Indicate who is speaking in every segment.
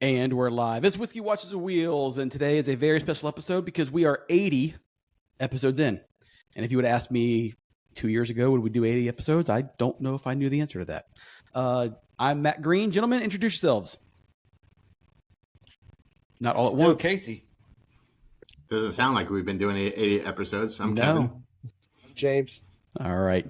Speaker 1: And we're live. It's Whiskey Watches the Wheels, and today is a very special episode because we are 80 episodes in. And if you would have asked me 2 years ago, would we do 80 episodes? I don't know if I knew the answer to that. I'm Matt Green. Gentlemen, introduce yourselves. Not all at once.
Speaker 2: Casey.
Speaker 3: Doesn't sound like we've been doing 80 episodes. I'm Kevin.
Speaker 4: James.
Speaker 1: All right.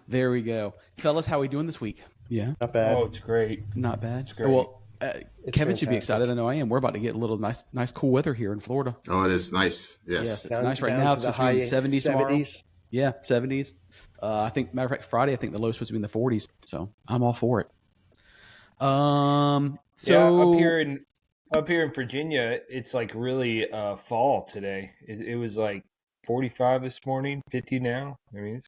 Speaker 1: There we go. Fellas, how are we doing this week? Yeah.
Speaker 4: Not bad.
Speaker 2: Oh, it's great.
Speaker 1: Not bad.
Speaker 2: It's great.
Speaker 1: Well, Kevin
Speaker 4: fantastic.
Speaker 1: should be excited. I know I am. We're about to get a little nice cool weather here in Florida.
Speaker 3: Oh, it is nice. Yes.
Speaker 1: It's nice right now. It's supposed to be in the 70s tomorrow. Yeah, 70s. I think, matter of fact, Friday, I think the low is supposed to be in the 40s. So I'm all for it.
Speaker 2: Up here in Virginia, it's like really fall today. It was like 45 this morning, 50 now. I mean, it's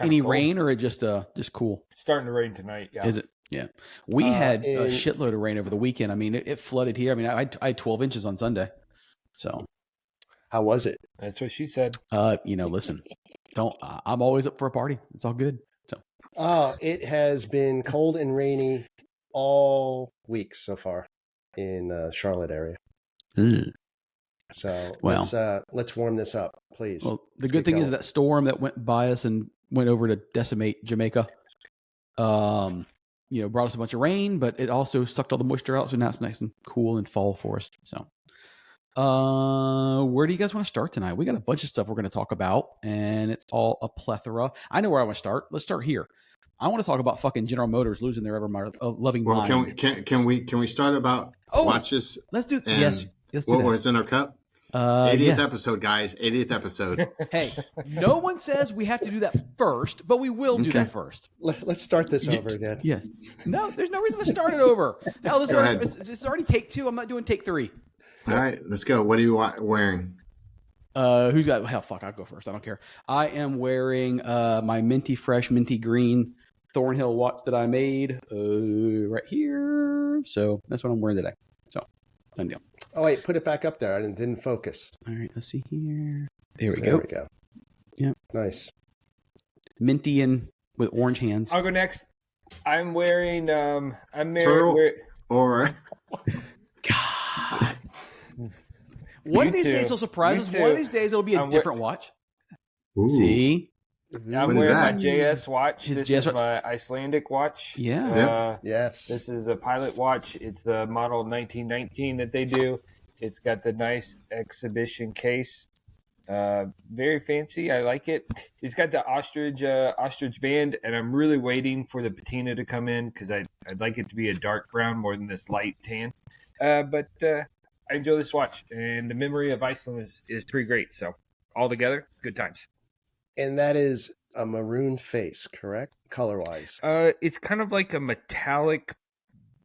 Speaker 1: any
Speaker 2: cold.
Speaker 1: rain or it just cool?
Speaker 2: It's starting to rain tonight. Yeah.
Speaker 1: Is it? Yeah. We had a shitload of rain over the weekend. I mean, it flooded here. I mean, I had 12 inches on Sunday. So
Speaker 4: How was it?
Speaker 2: That's what she said.
Speaker 1: Listen, I'm always up for a party. It's all good. So
Speaker 4: It has been cold and rainy all week so far in Charlotte area. So let's warm this up, please.
Speaker 1: Well, the good thing is that storm that went by us and went over to decimate Jamaica, brought us a bunch of rain, but it also sucked all the moisture out. So now it's nice and cool and fall for us. So, where do you guys want to start tonight? We got a bunch of stuff we're going to talk about, and it's all a plethora. I know where I want to start. Let's start here. I want to talk about fucking General Motors losing their loving mind.
Speaker 3: Can we start about watches?
Speaker 1: Let's do yes. Let's do
Speaker 3: what
Speaker 1: that.
Speaker 3: was in our cup? 80th
Speaker 1: yeah.
Speaker 3: episode, guys. 80th episode.
Speaker 1: Hey, no one says we have to do that first, but we will do that first.
Speaker 4: Let's start this over again.
Speaker 1: Yes. No, there's no reason to start it over. Hell, it's already take 2. I'm not doing take 3.
Speaker 3: All right, let's go. What are you wearing?
Speaker 1: Who's got? Hell, fuck. I'll go first. I don't care. I am wearing my minty fresh, minty green Thornhill watch that I made right here. So that's what I'm wearing today. So done deal.
Speaker 4: Oh wait, put it back up there. I didn't focus.
Speaker 1: All right, let's see here. There we
Speaker 4: There
Speaker 1: go.
Speaker 4: we go.
Speaker 1: Yeah,
Speaker 4: Nice.
Speaker 1: minty and with orange hands.
Speaker 2: I'll go next. I'm wearing.
Speaker 3: Turtle or
Speaker 1: God. One of these days he'll surprise us. One of these days it'll be a different watch.
Speaker 3: Ooh.
Speaker 1: See?
Speaker 2: I'm
Speaker 3: What is
Speaker 2: wearing my
Speaker 3: that?
Speaker 2: JS watch.
Speaker 1: His
Speaker 2: This
Speaker 1: JS
Speaker 2: is
Speaker 1: watch.
Speaker 2: my Icelandic watch.
Speaker 1: Yeah.
Speaker 4: Yes.
Speaker 2: This is a pilot watch. It's the model 1919 that they do. It's got the nice exhibition case. Very fancy. I like it. It's got the ostrich band, and I'm really waiting for the patina to come in because I'd like it to be a dark brown more than this light tan. But I enjoy this watch, and the memory of Iceland is pretty great. So all together, good times.
Speaker 4: And that is a maroon face, correct? Color-wise.
Speaker 2: It's kind of like a metallic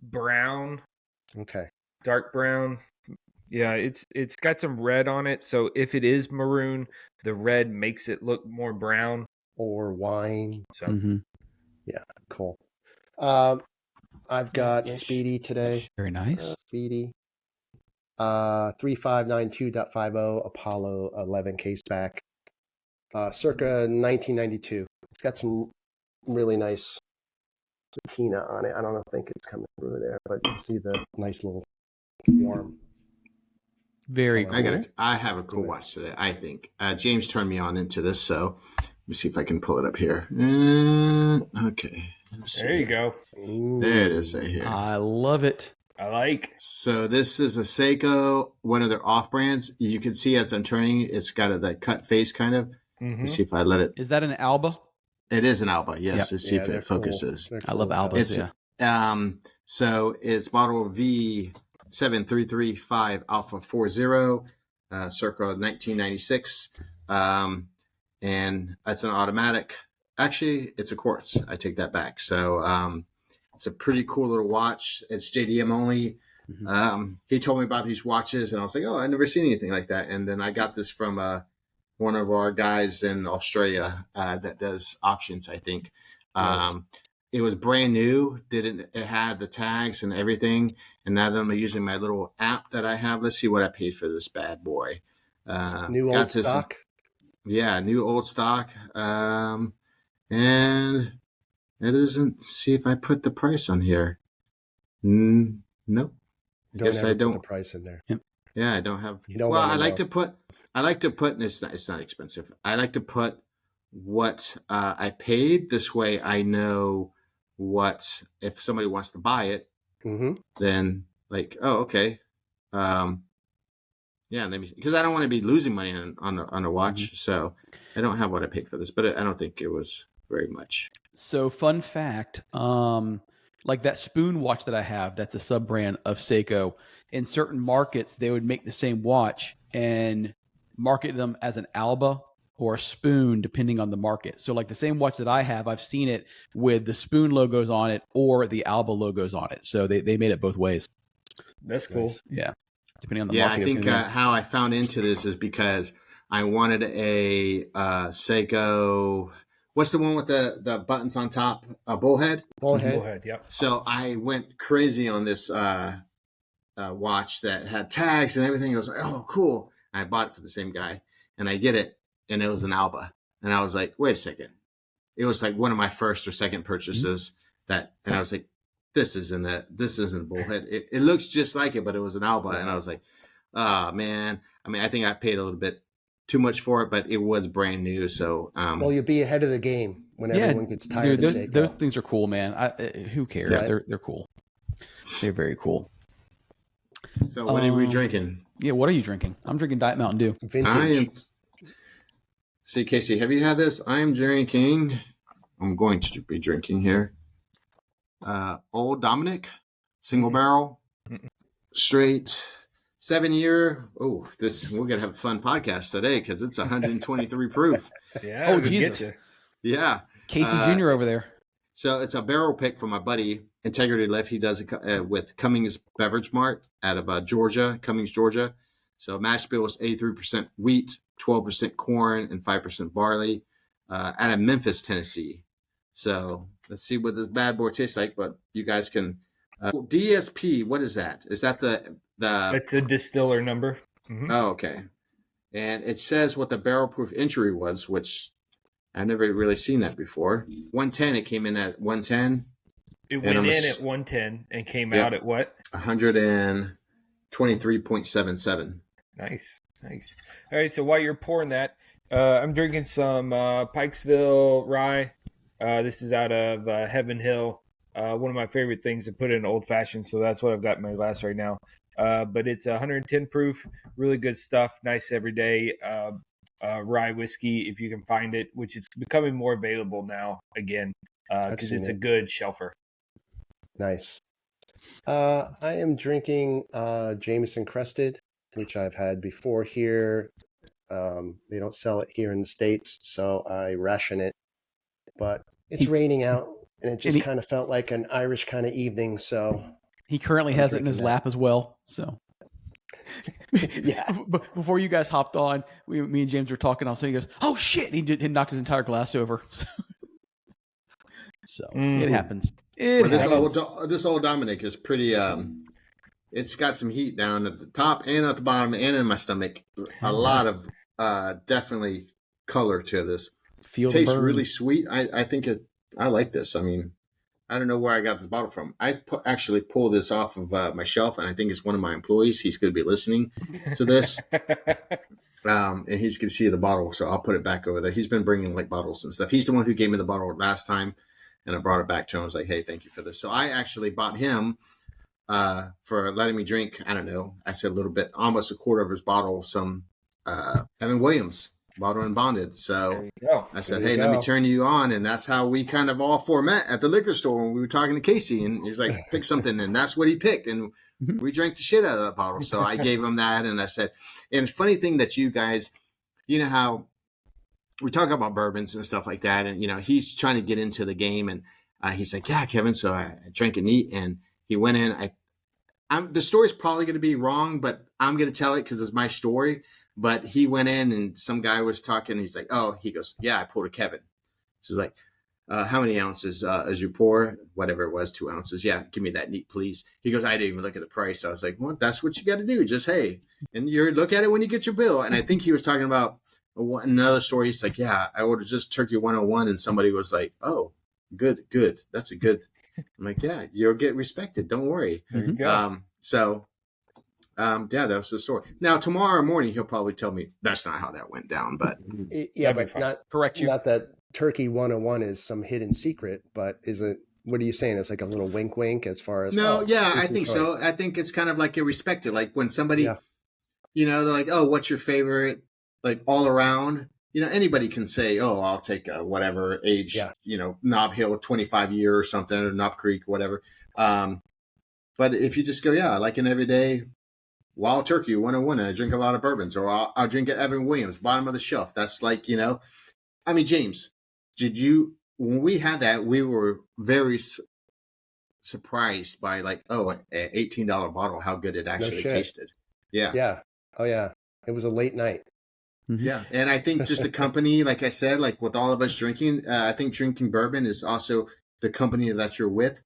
Speaker 2: brown.
Speaker 4: Okay.
Speaker 2: Dark brown. Yeah, it's got some red on it. So if it is maroon, the red makes it look more brown.
Speaker 4: Or wine.
Speaker 2: So
Speaker 1: Mm-hmm.
Speaker 4: Yeah, cool. I've got
Speaker 2: Yes.
Speaker 4: Speedy today.
Speaker 1: Very nice.
Speaker 4: Speedy. 3592.50 Apollo 11 case back. Circa 1992. It's got some really nice patina on it. I don't think it's coming through there, but you see the nice little warm.
Speaker 1: Very cool.
Speaker 3: I have a cool watch today, I think. James turned me on into this, so let me see if I can pull it up here. Okay.
Speaker 2: there you go.
Speaker 4: Ooh.
Speaker 3: There it is right here.
Speaker 1: I love it.
Speaker 2: I like.
Speaker 3: So this is a Seiko, one of their off brands. You can see as I'm turning, it's got that cut face kind of.
Speaker 2: Mm-hmm.
Speaker 3: Let's see if I let it.
Speaker 1: Is that an Alba?
Speaker 3: It is an Alba, yes.
Speaker 1: Yep.
Speaker 3: Let's see if
Speaker 4: they're
Speaker 3: it focuses.
Speaker 4: Cool.
Speaker 1: I love Albas.
Speaker 3: It's
Speaker 1: Yeah.
Speaker 3: So it's model V7335 Alpha 40, circa 1996, and that's an automatic. Actually, it's a quartz. I take that back. So it's a pretty cool little watch. It's JDM only.
Speaker 1: Mhm.
Speaker 3: He told me about these watches, and I was like, "Oh, I've never seen anything like that." And then I got this from one of our guys in Australia that does options, I think.
Speaker 4: Nice.
Speaker 3: It was brand new. It had the tags and everything. And now that I'm using my little app that I have, let's see what I paid for this bad boy.
Speaker 4: New old stock.
Speaker 3: Yeah, new old stock. And it doesn't see if I put the price on here. Nope.
Speaker 4: Don't
Speaker 3: Yes,
Speaker 4: ever
Speaker 3: I
Speaker 4: put
Speaker 3: don't.
Speaker 4: the price in there.
Speaker 3: Yeah, I don't have.
Speaker 4: You don't
Speaker 3: Well,
Speaker 4: want
Speaker 3: I
Speaker 4: to
Speaker 3: like
Speaker 4: know.
Speaker 3: to put. I like to put. And it's not expensive. I like to put what I paid. This way, I know what if somebody wants to buy it.
Speaker 4: Mm-hmm.
Speaker 3: Then like, oh, okay. Yeah, because I don't want to be losing money on a watch, so I don't have what I paid for this, but I don't think it was very much.
Speaker 1: So fun fact, like that spoon watch that I have, that's a sub brand of Seiko. In certain markets, they would make the same watch and market them as an Alba or a spoon, depending on the market. So like the same watch that I have, I've seen it with the spoon logos on it or the Alba logos on it. So they made it both ways.
Speaker 2: That's cool.
Speaker 4: Nice.
Speaker 1: Yeah. Depending on the
Speaker 3: Yeah,
Speaker 1: market.
Speaker 3: I think how I found into this is because I wanted a Seiko. What's the one with the buttons on top? A bullhead.
Speaker 4: Bullhead.
Speaker 2: Bullhead, yep.
Speaker 3: So I went crazy on this watch that had tags and everything. I was like, oh, cool. I bought it for the same guy, and I get it, and it was an Alba, and I was like, wait a second. It was like one of my first or second purchases and I was like, this isn't a bullhead. It looks just like it, but it was an Alba, and I was like, oh man. I mean, I think I paid a little bit too much for it, but it was brand new. So,
Speaker 4: Well, you'll be ahead of the game when everyone gets tired
Speaker 1: dude,
Speaker 4: of Seiko.
Speaker 1: those things are cool, man. Who cares?
Speaker 3: Yeah.
Speaker 1: They're cool. They're very cool.
Speaker 3: So what are we drinking?
Speaker 1: Yeah, what are you drinking? I'm drinking Diet Mountain Dew.
Speaker 4: Vintage.
Speaker 3: See, Casey, have you had this? I'm going to be drinking here. Old Dominic, single barrel, straight, 7-year. Oh, we're going to have a fun podcast today because it's 123 proof.
Speaker 2: Yeah.
Speaker 1: Oh,
Speaker 2: we
Speaker 1: Jesus.
Speaker 2: get
Speaker 3: Yeah.
Speaker 1: Casey Jr. over there.
Speaker 3: So it's a barrel pick from my buddy, Integrity Lift. He does it with Cummings Beverage Mart out of Georgia, Cummings, Georgia. So mash bill is 83% wheat, 12% corn, and 5% barley out of Memphis, Tennessee. So let's see what this bad boy tastes like, but you guys can. DSP, what is that? Is that the?
Speaker 2: It's a distiller number. Mm-hmm.
Speaker 3: Oh, okay. And it says what the barrel proof entry was, which I've never really seen that before. 110, it came in at 110.
Speaker 2: It went in at 110 and came out at what?
Speaker 3: 123.77.
Speaker 2: Nice. All right, so while you're pouring that, I'm drinking some Pikesville rye. This is out of Heaven Hill. One of my favorite things to put in old fashioned, so that's what I've got in my glass right now. But it's 110 proof, really good stuff. Nice everyday rye whiskey if you can find it, which is becoming more available now again because it's a good shelfer.
Speaker 4: Nice. I am drinking Jameson Crested, which I've had before here. They don't sell it here in the States, so I ration it. But it's raining out, and it just kind of felt like an Irish kind of evening. So
Speaker 1: he currently has it in his lap as well. So
Speaker 4: yeah.
Speaker 1: Before you guys hopped on, me and James were talking. All of a sudden, he goes, "Oh shit!" He knocked his entire glass over. So it happens.
Speaker 3: This old Dominic is pretty. It's got some heat down at the top and at the bottom and in my stomach. A lot of definitely color to this. Tastes really sweet. I think I like this. I mean, I don't know where I got this bottle from. I actually pulled this off of my shelf, and I think it's one of my employees. He's going to be listening to this. And he's going to see the bottle, so I'll put it back over there. He's been bringing like bottles and stuff. He's the one who gave me the bottle last time, and I brought it back to him. I was like, hey, thank you for this. So I actually bought him for letting me drink, I don't know, I said a little bit, almost a quarter of his bottle, some Evan Williams, bottled and bonded. So I said, hey, let me turn you on. And that's how we kind of all met at the liquor store when we were talking to Casey. And he was like, pick something. And that's what he picked. And we drank the shit out of that bottle. So I gave him that. And I said, and it's funny thing that you guys, you know how we talk about bourbons and stuff like that. And, you know, he's trying to get into the game. And he's like, yeah, Kevin. So I drank it neat. And he went in. The story's probably going to be wrong, but I'm going to tell it because it's my story. But he went in and some guy was talking. He's like, oh, he goes, yeah, I pulled a Kevin. So he's like, how many ounces as you pour? Whatever it was, 2 ounces. Yeah, give me that neat, please. He goes, I didn't even look at the price. I was like, well, that's what you got to do. Just, hey, and you look at it when you get your bill. And I think he was talking about another story. He's like, yeah, I ordered just Turkey 101. And somebody was like, oh, good. That's a good. I'm like, yeah, you'll get respected. Don't worry.
Speaker 2: There you go.
Speaker 3: So Yeah, that was the story. Now tomorrow morning he'll probably tell me that's not how that went down, but
Speaker 4: Yeah,
Speaker 2: That'd be
Speaker 4: but
Speaker 2: fine.
Speaker 4: not
Speaker 1: Correct you.
Speaker 4: not that Turkey 101 is some hidden secret, but is it? What are you saying? It's like a little wink, wink as far as
Speaker 3: no, yeah, I
Speaker 4: decent
Speaker 3: think
Speaker 4: choice.
Speaker 3: so. I think it's kind of like irrespective. Like when somebody,
Speaker 4: Yeah.
Speaker 3: they're like, "Oh, what's your favorite?" Like all around, anybody can say, "Oh, I'll take a whatever age,
Speaker 4: Yeah.
Speaker 3: Knob Hill 25 year or something, or Knob Creek, whatever." But if you just go, yeah, like an everyday Wild Turkey 101, and I drink a lot of bourbons, or I'll drink at Evan Williams, bottom of the shelf. That's like, James, when we had that, we were very surprised by like, an $18 bottle, how good it actually
Speaker 4: shit.
Speaker 3: tasted. Yeah.
Speaker 4: Yeah. Oh yeah. It was a late night.
Speaker 3: Yeah. And I think just the company, like I said, like with all of us drinking, I think drinking bourbon is also the company that you're with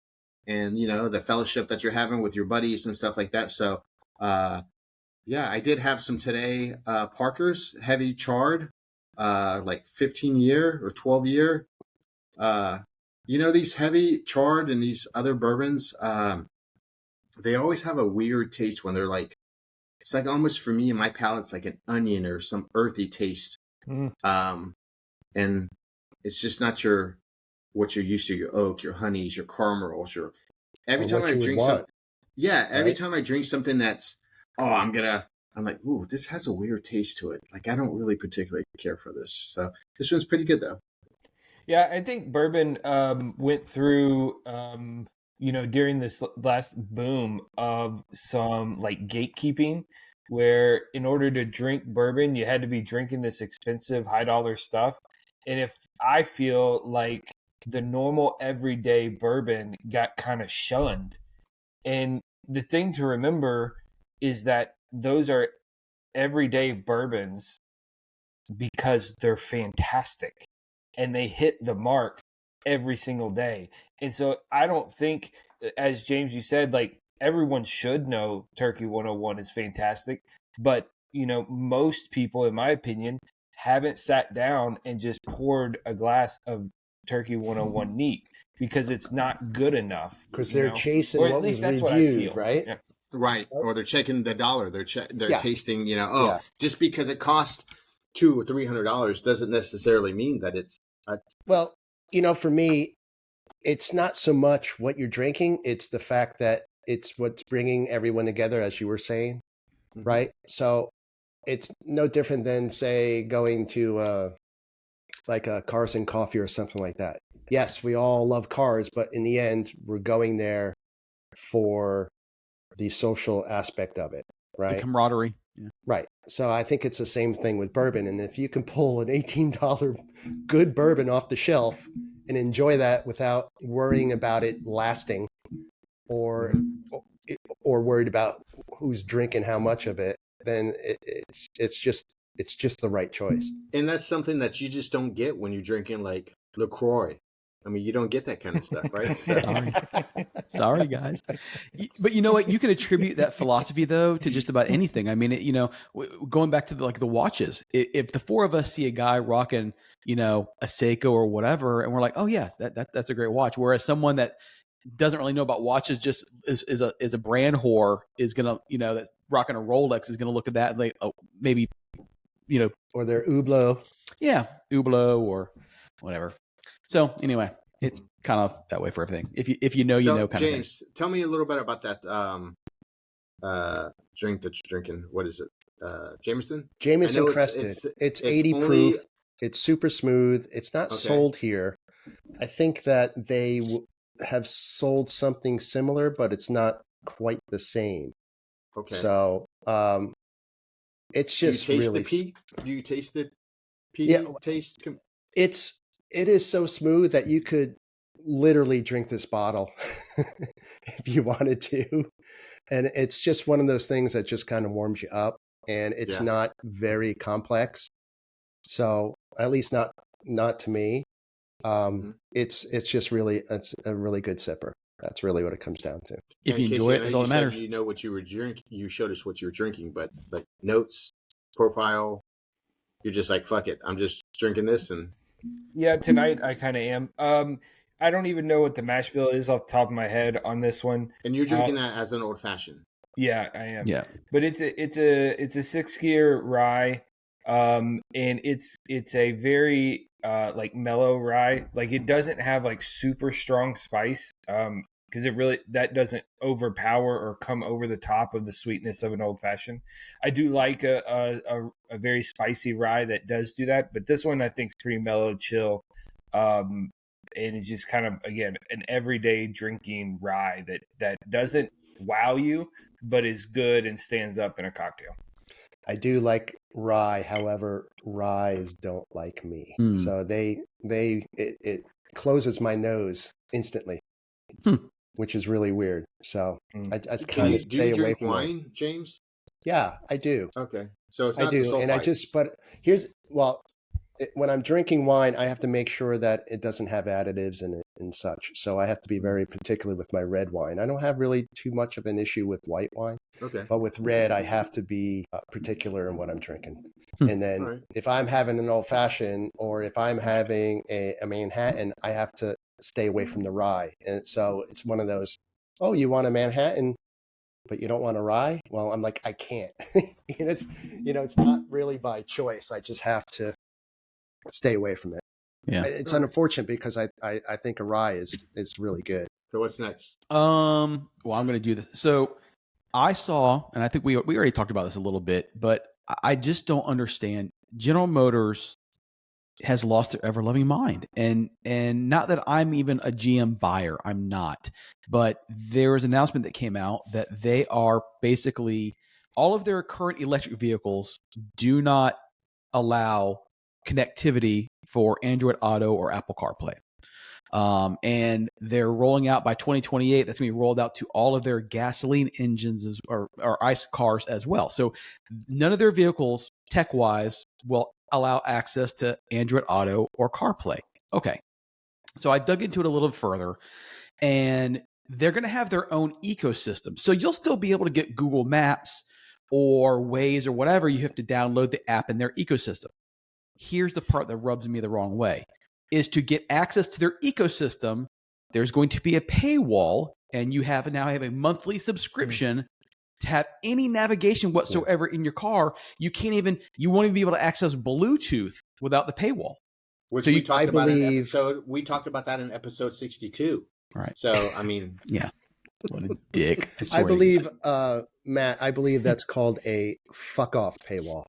Speaker 3: and, the fellowship that you're having with your buddies and stuff like that. So, yeah, I did have some today, Parker's heavy charred, like 15 year or 12 year. These heavy charred and these other bourbons, they always have a weird taste when they're like, it's like almost for me in my palate's like an onion or some earthy taste. And it's just not what you're used to, your oak, your honeys, your caramels, every time I drink something. Yeah, every time I drink something that's, I'm like, ooh, this has a weird taste to it. Like, I don't really particularly care for this. So this one's pretty good, though.
Speaker 2: Yeah, I think bourbon went through, during this last boom of some like gatekeeping, where in order to drink bourbon, you had to be drinking this expensive high dollar stuff. And if I feel like the normal everyday bourbon got kind of shunned. And the thing to remember is that those are everyday bourbons because they're fantastic and they hit the mark every single day. And so I don't think, as James, you said, like everyone should know Turkey 101 is fantastic, but most people, in my opinion, haven't sat down and just poured a glass of Turkey 101 neat because it's not good enough.
Speaker 4: Because they're chasing
Speaker 2: or at
Speaker 4: what
Speaker 2: least
Speaker 4: was
Speaker 2: that's what I
Speaker 4: reviewed,
Speaker 2: feel.
Speaker 4: right?
Speaker 2: Yeah.
Speaker 3: Right. Or they're checking the dollar. They're tasting,
Speaker 4: Yeah.
Speaker 3: just because it costs $200 or $300 doesn't necessarily mean that it's
Speaker 4: Well, for me, it's not so much what you're drinking; it's the fact that it's what's bringing everyone together, as you were saying, right? So it's no different than, say, going to like a Cars and Coffee or something like that. Yes, we all love cars, but in the end, we're going there for the social aspect of it, right?
Speaker 1: The camaraderie. Yeah.
Speaker 4: Right. So I think it's the same thing with bourbon. And if you can pull an $18 good bourbon off the shelf and enjoy that without worrying about it lasting or worried about who's drinking how much of it, then it's just the right choice.
Speaker 3: And that's something that you just don't get when you're drinking like LaCroix. I mean, you don't get that kind of stuff, right? So.
Speaker 1: Sorry, guys. But you know what? You can attribute that philosophy though to just about anything. I mean, going back to the watches. If the four of us see a guy rocking, a Seiko or whatever, and we're like, oh yeah, that's a great watch. Whereas someone that doesn't really know about watches, just is a brand whore, is gonna, that's rocking a Rolex, is gonna look at that and like, oh, maybe,
Speaker 4: or their Hublot.
Speaker 1: Yeah, Hublot or whatever. So anyway, it's kind of that way for everything. If you know, kind
Speaker 3: James,
Speaker 1: of thing.
Speaker 3: Tell me a little bit about that drink that you're drinking. What is it? Jameson?
Speaker 4: Jameson Crested. It's 80 proof. It's super smooth. It's not sold here. I think that they have sold something similar, but it's not quite the same.
Speaker 3: Okay.
Speaker 4: So it's just
Speaker 3: Do you taste
Speaker 4: really.
Speaker 3: The peat? Do you taste the peat?
Speaker 4: Yeah.
Speaker 3: Taste.
Speaker 4: It is so smooth that you could literally drink this bottle if you wanted to. And it's just one of those things that just kind of warms you up, and it's not very complex. So at least not to me. It's just really, it's a really good sipper. That's really what it comes down to.
Speaker 1: If you enjoy it, that's all that matters.
Speaker 3: You know what you were drinking. You showed us what you were drinking, but like notes, profile, you're just like, fuck it. I'm just drinking this. And
Speaker 2: yeah, tonight I kind of am. I don't even know what the mash bill is off the top of my head on this one.
Speaker 3: And you're drinking that as an old fashioned.
Speaker 2: Yeah, I am.
Speaker 1: Yeah.
Speaker 2: But it's a 6-gear rye, and it's a very like mellow rye. Like it doesn't have like super strong spice, because that doesn't overpower or come over the top of the sweetness of an old fashioned. I do like a very spicy rye that does do that, but this one I think is pretty mellow, chill, and it's just kind of, again, an everyday drinking rye that doesn't wow you, but is good and stands up in a cocktail.
Speaker 4: I do like rye. However, ryes don't like me.
Speaker 1: Mm.
Speaker 4: So it closes my nose instantly, which is really weird. So I kind of
Speaker 3: Do
Speaker 4: stay
Speaker 3: you
Speaker 4: away
Speaker 3: drink
Speaker 4: from
Speaker 3: wine,
Speaker 4: it.
Speaker 3: James?
Speaker 4: Yeah, I do.
Speaker 3: Okay, so it's
Speaker 4: I
Speaker 3: not the
Speaker 4: do. And
Speaker 3: sulfites.
Speaker 4: but when I'm drinking wine, I have to make sure that it doesn't have additives in it and such. So I have to be very particular with my red wine. I don't have really too much of an issue with white wine.
Speaker 3: Okay.
Speaker 4: But with red, I have to be particular in what I'm drinking. And then
Speaker 3: All right.
Speaker 4: if I'm having an old fashioned or if I'm having a Manhattan, I have to stay away from the rye. And so it's one of those, oh, you want a Manhattan, but you don't want a rye? Well, I'm like, I can't. And it's not really by choice. I just have to stay away from it.
Speaker 1: Yeah.
Speaker 4: It's unfortunate because I think a rye is really good.
Speaker 3: So what's next?
Speaker 1: Well, I'm going to do this. So I saw, and I think we already talked about this a little bit, but I just don't understand. General Motors has lost their ever-loving mind, and not that I'm even a GM buyer, I'm not, but there was an announcement that came out that they are basically, all of their current electric vehicles do not allow connectivity for Android Auto or Apple CarPlay. And they're rolling out by 2028. That's going to be rolled out to all of their gasoline engines or ICE cars as well. So none of their vehicles, tech-wise, will allow access to Android Auto or CarPlay. Okay. So I dug into it a little further, and they're going to have their own ecosystem. So you'll still be able to get Google Maps or Waze or whatever. You have to download the app in their ecosystem. Here's the part that rubs me the wrong way. Is to get access to their ecosystem, there's going to be a paywall, and you now have a monthly subscription to have any navigation whatsoever in your car. You won't even be able to access Bluetooth without the paywall.
Speaker 3: Which
Speaker 1: So
Speaker 3: we
Speaker 1: you-
Speaker 3: talked
Speaker 4: I
Speaker 3: about
Speaker 4: believe-
Speaker 3: we talked about that in episode 62.
Speaker 1: All right.
Speaker 3: So I mean,
Speaker 1: Yeah. What a dick.
Speaker 4: I believe, Matt, that's called a fuck off paywall.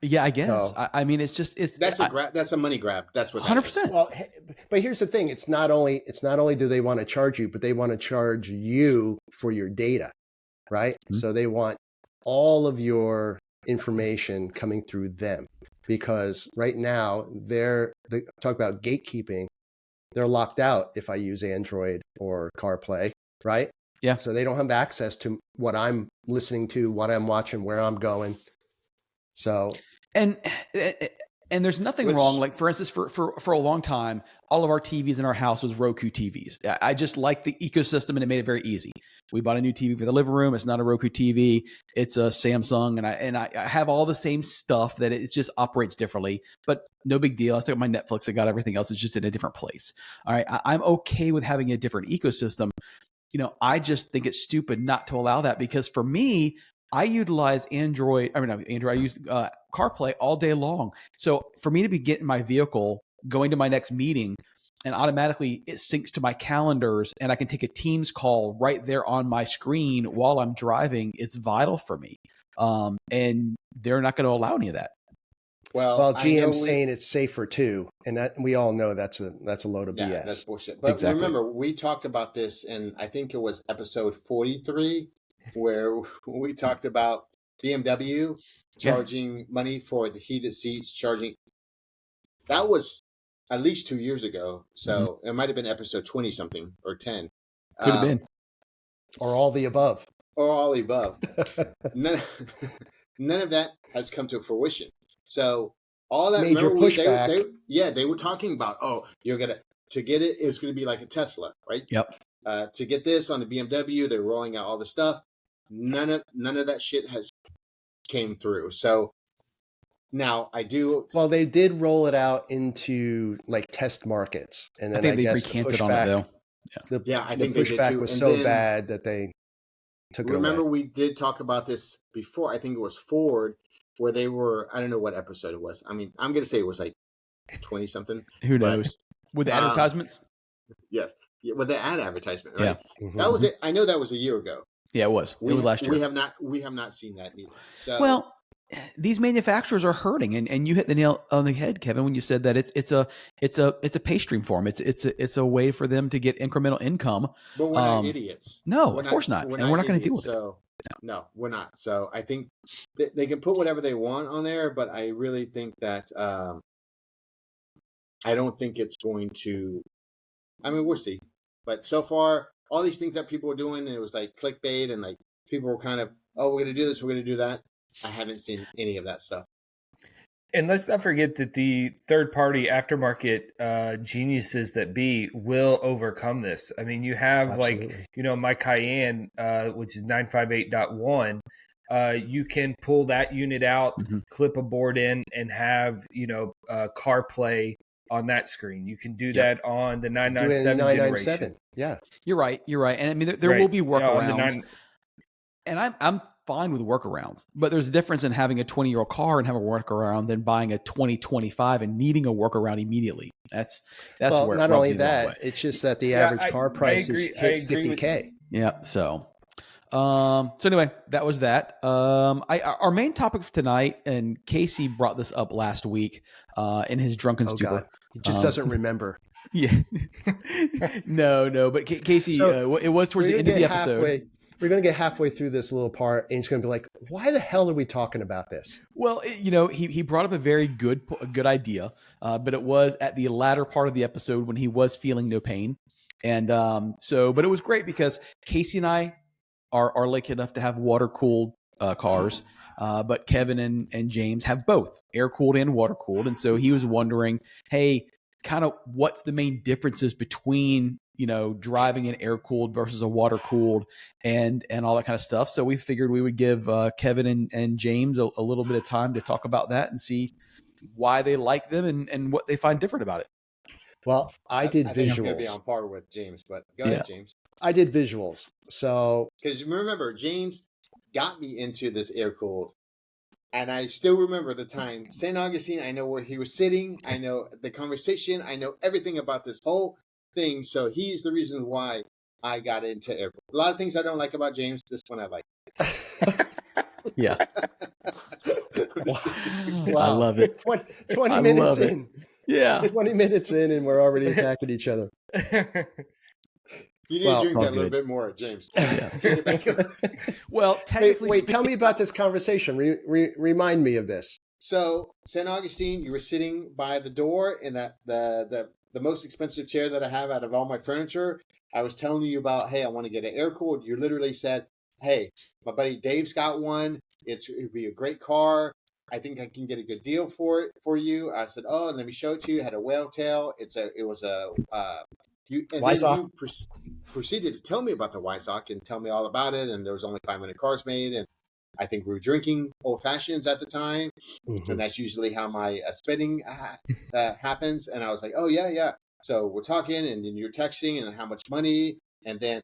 Speaker 1: Yeah, I guess.
Speaker 4: So-
Speaker 1: I mean, it's
Speaker 3: that's a money grab. That's what that is.
Speaker 1: 100%.
Speaker 4: Well, but here's the thing: it's not only do they want to charge you, but they want to charge you for your data, right?
Speaker 1: Mm-hmm.
Speaker 4: So they want all of your information coming through them, because right now they talk about gatekeeping. They're locked out if I use Android or CarPlay, right?
Speaker 1: Yeah.
Speaker 4: So they don't have access to what I'm listening to, what I'm watching, where I'm going. So.
Speaker 1: And there's nothing wrong. Like, for instance, for a long time, all of our TVs in our house was Roku TVs. I just like the ecosystem, and it made it very easy. We bought a new TV for the living room. It's not a Roku TV. It's a Samsung, and I have all the same stuff that it just operates differently, but no big deal. I still got my Netflix. I got everything else. It's just in a different place. All right. I'm okay with having a different ecosystem. I just think it's stupid not to allow that, because for me, I utilize I use CarPlay all day long. So for me to be getting my vehicle, going to my next meeting, and automatically it syncs to my calendars, and I can take a Teams call right there on my screen while I'm driving, it's vital for me. And they're not going to allow any of that.
Speaker 3: Well,
Speaker 4: GM's saying it's safer too, and that we all know that's a load of BS.
Speaker 3: Yeah, that's bullshit. But
Speaker 1: Exactly.
Speaker 3: Remember, we talked about this, and I think it was episode 43, where we talked about BMW charging money for the heated seats. That was at least 2 years ago, so it might have been episode 20 something or 10.
Speaker 1: Could have been.
Speaker 4: Or all the above.
Speaker 3: Or all the above. None of that has come to fruition. So all that
Speaker 4: Major pushback.
Speaker 3: They were talking about, you're gonna to get it, it's gonna be like a Tesla, right?
Speaker 1: Yep.
Speaker 3: To get this on the BMW, they're rolling out all the stuff. None of that shit has came through. So now I do.
Speaker 4: Well, they did roll it out into like test markets, and then
Speaker 1: I think they
Speaker 4: guess
Speaker 1: recanted on it though.
Speaker 3: I
Speaker 4: The
Speaker 3: think they did
Speaker 4: pushback
Speaker 3: too.
Speaker 4: was
Speaker 3: And
Speaker 4: so
Speaker 3: then-
Speaker 4: bad that they took it
Speaker 3: remember
Speaker 4: away.
Speaker 3: we did talk about this before. I think it was Ford, where they were. I don't know what episode it was. I mean, I'm gonna say it was like 20 something.
Speaker 1: Who
Speaker 3: But,
Speaker 1: knows? With the
Speaker 3: um,
Speaker 1: advertisements?
Speaker 3: Yes, yeah, with the ad advertisement,
Speaker 1: Yeah.
Speaker 3: right?
Speaker 4: Mhm.
Speaker 3: That was it. I know that was a year ago.
Speaker 1: Yeah, it was. It was last year.
Speaker 3: We have not seen that neither. So
Speaker 1: Well, these manufacturers are hurting, and you hit the nail on the head, Kevin, when you said that it's a pay stream for them. It's a way for them to get incremental income.
Speaker 3: but we're not idiots.
Speaker 1: No,
Speaker 3: We're
Speaker 1: of course not,
Speaker 3: We're
Speaker 1: and we're not going to deal
Speaker 3: idiots,
Speaker 1: with it.
Speaker 3: So no, we're not. So I think they can put whatever they want on there, but I really think that I don't think it's going to. I mean, we'll see. But so far, all these things that people were doing, it was like clickbait, and like people were kind of, oh, we're going to do this, we're going to do that. I haven't seen any of that stuff.
Speaker 2: And let's not forget that the third-party aftermarket geniuses that be will overcome this. I mean, you have
Speaker 4: Absolutely.
Speaker 2: my Cayenne, which is 958.1. You can pull that unit out, clip a board in, and have CarPlay on that screen. You can do that on the 997
Speaker 4: Doing
Speaker 2: generation.
Speaker 4: 997. Yeah.
Speaker 1: You're right. And I mean, there will be workarounds, and I'm fine with workarounds. But there's a difference in having a 20-year-old car and have a workaround than buying a 2025 and needing a workaround immediately. That's
Speaker 4: Well,
Speaker 1: where it
Speaker 4: not
Speaker 1: rubs
Speaker 4: only
Speaker 1: me the wrong
Speaker 4: that,
Speaker 1: way.
Speaker 4: it's just that the
Speaker 2: Yeah,
Speaker 4: average car price
Speaker 2: agree-
Speaker 4: is
Speaker 2: I
Speaker 4: hit
Speaker 2: agree with-
Speaker 4: $50K.
Speaker 1: Yeah. So anyway, that was that. Our main topic for tonight, and Casey brought this up last week in his drunken
Speaker 4: Oh
Speaker 1: stupor.
Speaker 4: God, he just doesn't remember.
Speaker 1: Yeah. no. But Casey,
Speaker 4: So,
Speaker 1: it was towards the end of the episode.
Speaker 4: We're going to get halfway through this little part, and he's going to be like, "Why the hell are we talking about this?"
Speaker 1: Well, he brought up a very good idea, but it was at the latter part of the episode when he was feeling no pain, and but it was great because Casey and I are lucky enough to have water cooled cars, but Kevin and James have both air cooled and water cooled, and so he was wondering, hey, kind of what's the main differences between driving an air cooled versus a water cooled and all that kind of stuff. So we figured we would give Kevin and James a little bit of time to talk about that and see why they like them and what they find different about it.
Speaker 4: Well, I did
Speaker 3: I think I'm going to be
Speaker 4: visuals.
Speaker 3: on par with James, but go ahead, James.
Speaker 4: I did visuals. So
Speaker 3: Because remember, James got me into this air cooled. And I still remember the time, St. Augustine, I know where he was sitting. I know the conversation. I know everything about this whole thing. So he's the reason why I got into air cooled. A lot of things I don't like about James. This one I like.
Speaker 1: Yeah.
Speaker 4: Wow.
Speaker 1: I love it.
Speaker 4: 20 minutes in.
Speaker 1: Yeah.
Speaker 4: 20 minutes in, and we're already attacking each other.
Speaker 3: You need to drink that a little bit more, James.
Speaker 1: Well, technically,
Speaker 4: wait. Tell me about this conversation. Remind me of this.
Speaker 3: So, St. Augustine, you were sitting by the door in that the most expensive chair that I have out of all my furniture. I was telling you about, hey, I want to get an air cooled. You literally said, hey, my buddy Dave's got one. It'd be a great car. I think I can get a good deal for you. I said, oh, and let me show it to you. It had a whale tail. You proceeded to tell me about the Weissach and tell me all about it. And there was only 500 cars made. And I think we were drinking old fashions at the time. Mm-hmm. And that's usually how my spending happens. And I was like, oh, yeah. So we're talking and then you're texting and how much money. And then,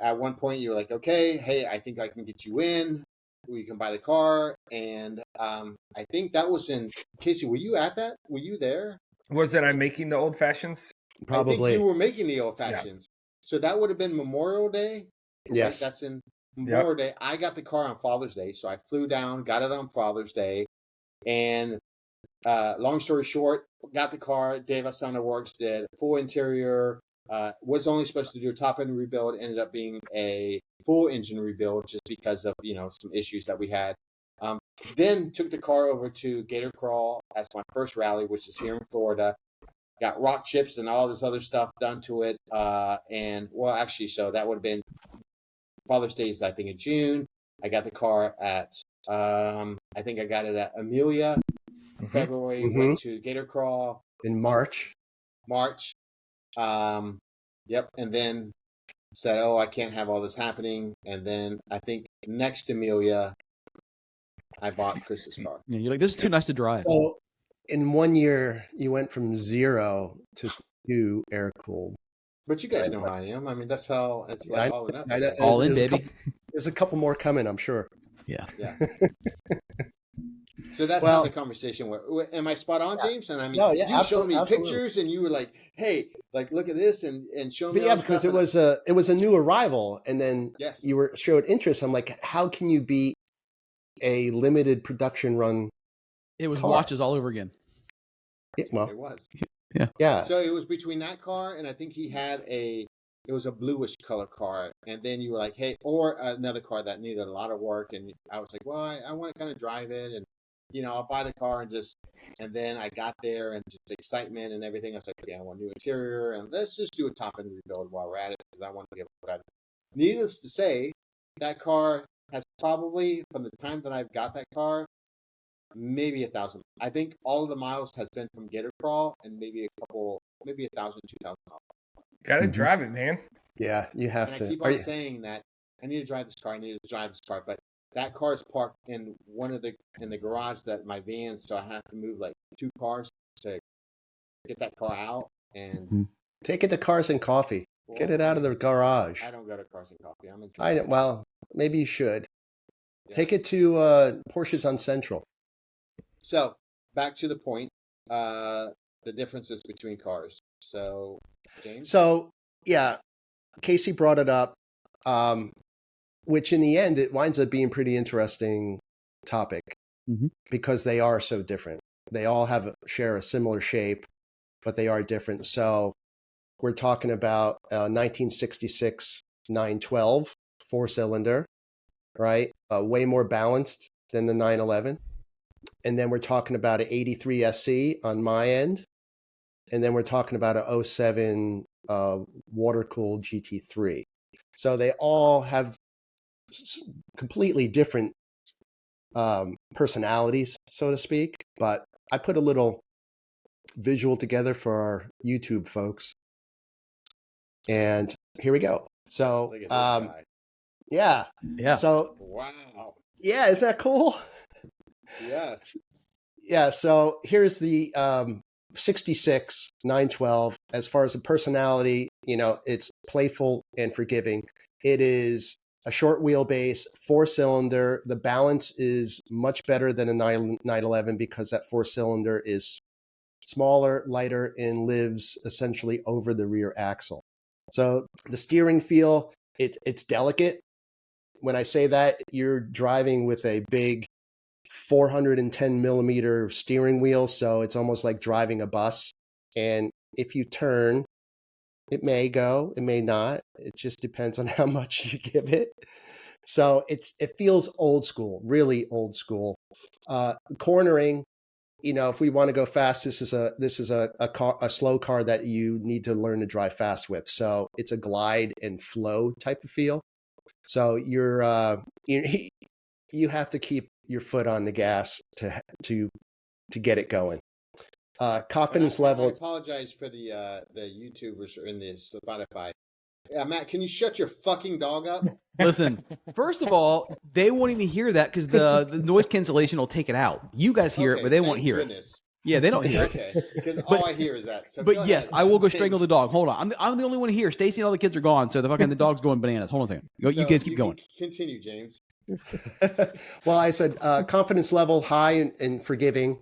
Speaker 3: at one point you were like, okay, hey, I think I can get you in. We can buy the car. And I think that was in, Casey, were you at that? Were you there?
Speaker 2: Was it I'm making the old fashions?
Speaker 4: Probably.
Speaker 3: I think you were making the old fashions. Yeah. So that would have been Memorial Day.
Speaker 4: Yes.
Speaker 3: Right? That's in Memorial Day. I got the car on Father's Day. So I flew down, got it on Father's Day. And long story short, got the car. Dave Asana Works did full interior. Was only supposed to do a top end rebuild. Ended up being a full engine rebuild just because of some issues that we had. Then took the car over to Gator Crawl as my first rally, which is here in Florida. Got rock chips and all this other stuff done to it. So that would have been Father's Day is I think in June. I got the car at I think I got it at Amelia. Mm-hmm. February went to Gator Crawl
Speaker 4: in March.
Speaker 3: Yep, and then said, "Oh, I can't have all this happening." And then I think next Amelia, I bought Chris's car.
Speaker 1: Yeah, you're like, this is too nice to drive.
Speaker 4: So in 1 year, you went from 0 to 2 air cooled.
Speaker 3: But you guys know how I am. I mean, that's how it's like all or nothing.
Speaker 1: All in, baby.
Speaker 4: There's a couple more coming, I'm sure.
Speaker 1: Yeah.
Speaker 3: Yeah. So that's
Speaker 4: Well-
Speaker 3: how the conversation went. Am I spot on, James? And I mean,
Speaker 4: No, yeah,
Speaker 3: you showed me
Speaker 4: absolutely.
Speaker 3: pictures, and you were like, "Hey, like look at this," and show me.
Speaker 4: But
Speaker 3: all
Speaker 4: yeah,
Speaker 3: the
Speaker 4: because
Speaker 3: stuff,
Speaker 4: it was a new arrival, and then
Speaker 3: Yes.
Speaker 4: you showed interest. I'm like, how can you beat a limited production run?
Speaker 1: It was
Speaker 4: Car.
Speaker 1: watches all over again.
Speaker 4: Yeah, well,
Speaker 3: It was.
Speaker 4: yeah,
Speaker 3: So it was between that car, and I think he had it was a bluish color car, and then you were like, "Hey," or another car that needed a lot of work, and I was like, "Well, I want to kind of drive it, and I'll buy the car and just." And then I got there, and just excitement and everything. I was like, "Okay, I want a new interior, and let's just do a top end rebuild while we're at it because I want to give it what I." Needless to say, that car has probably, from the time that I've got that car, maybe 1,000. I think all of the miles has been from get or crawl, and maybe 1,000, 2,000 miles.
Speaker 2: Gotta
Speaker 1: Mhm.
Speaker 2: drive it, man.
Speaker 4: yeah. You have
Speaker 3: And
Speaker 4: to.
Speaker 3: I keep on saying that I need to drive this car. I need to drive this car, but that car is parked in in the garage that my van, so I have to move like 2 cars to get that car out. And
Speaker 4: Take it to Cars and Coffee. Get it out of the garage.
Speaker 3: I don't go to Cars and Coffee. I'm in.
Speaker 4: Well, maybe you should.
Speaker 3: Yeah.
Speaker 4: Take it to Porsches on Central.
Speaker 3: So back to the point, the differences between cars. So James.
Speaker 4: So yeah, Casey brought it up, which in the end it winds up being pretty interesting topic because they are so different. They all share a similar shape, but they are different. So we're talking about 1966 912 4-cylinder, right? Way more balanced than the 911. And then we're talking about an 83 SC on my end. And then we're talking about an 07 water-cooled GT3. So they all have completely different personalities, so to speak. But I put a little visual together for our YouTube folks. And here we go. So,
Speaker 3: Look at this guy.
Speaker 4: yeah.
Speaker 1: Yeah.
Speaker 4: So,
Speaker 3: Wow.
Speaker 4: yeah, isn't that cool?
Speaker 3: Yes.
Speaker 4: Yeah. So here's the 66 912. As far as the personality, it's playful and forgiving. It is a short wheelbase, 4-cylinder. The balance is much better than a 911 because that 4-cylinder is smaller, lighter, and lives essentially over the rear axle. So the steering feel, it's delicate. When I say that, you're driving with a big 410 millimeter steering wheel, so it's almost like driving a bus. And if you turn, it may go, it may not. It just depends on how much you give it. So it feels old school, really old school. Cornering, if we want to go fast, this is a slow car that you need to learn to drive fast with. So it's a glide and flow type of feel. So you have to keep your foot on the gas to get it going. Confidence level.
Speaker 3: I apologize for the YouTubers in this Spotify. Matt, can you shut your fucking dog up?
Speaker 1: Listen, first of all, they won't even hear that because the noise cancellation will take it out. You guys hear it, but they won't hear it. Yeah, they don't hear it.
Speaker 3: Okay, because all I hear is that. So
Speaker 1: But yes, I will go strangle the dog. Hold on, I'm the only one here. Stacy and all the kids are gone, so the dog's going bananas. Hold on a second. You guys keep going.
Speaker 3: Continue, James.
Speaker 4: Well, I said confidence level high and forgiving.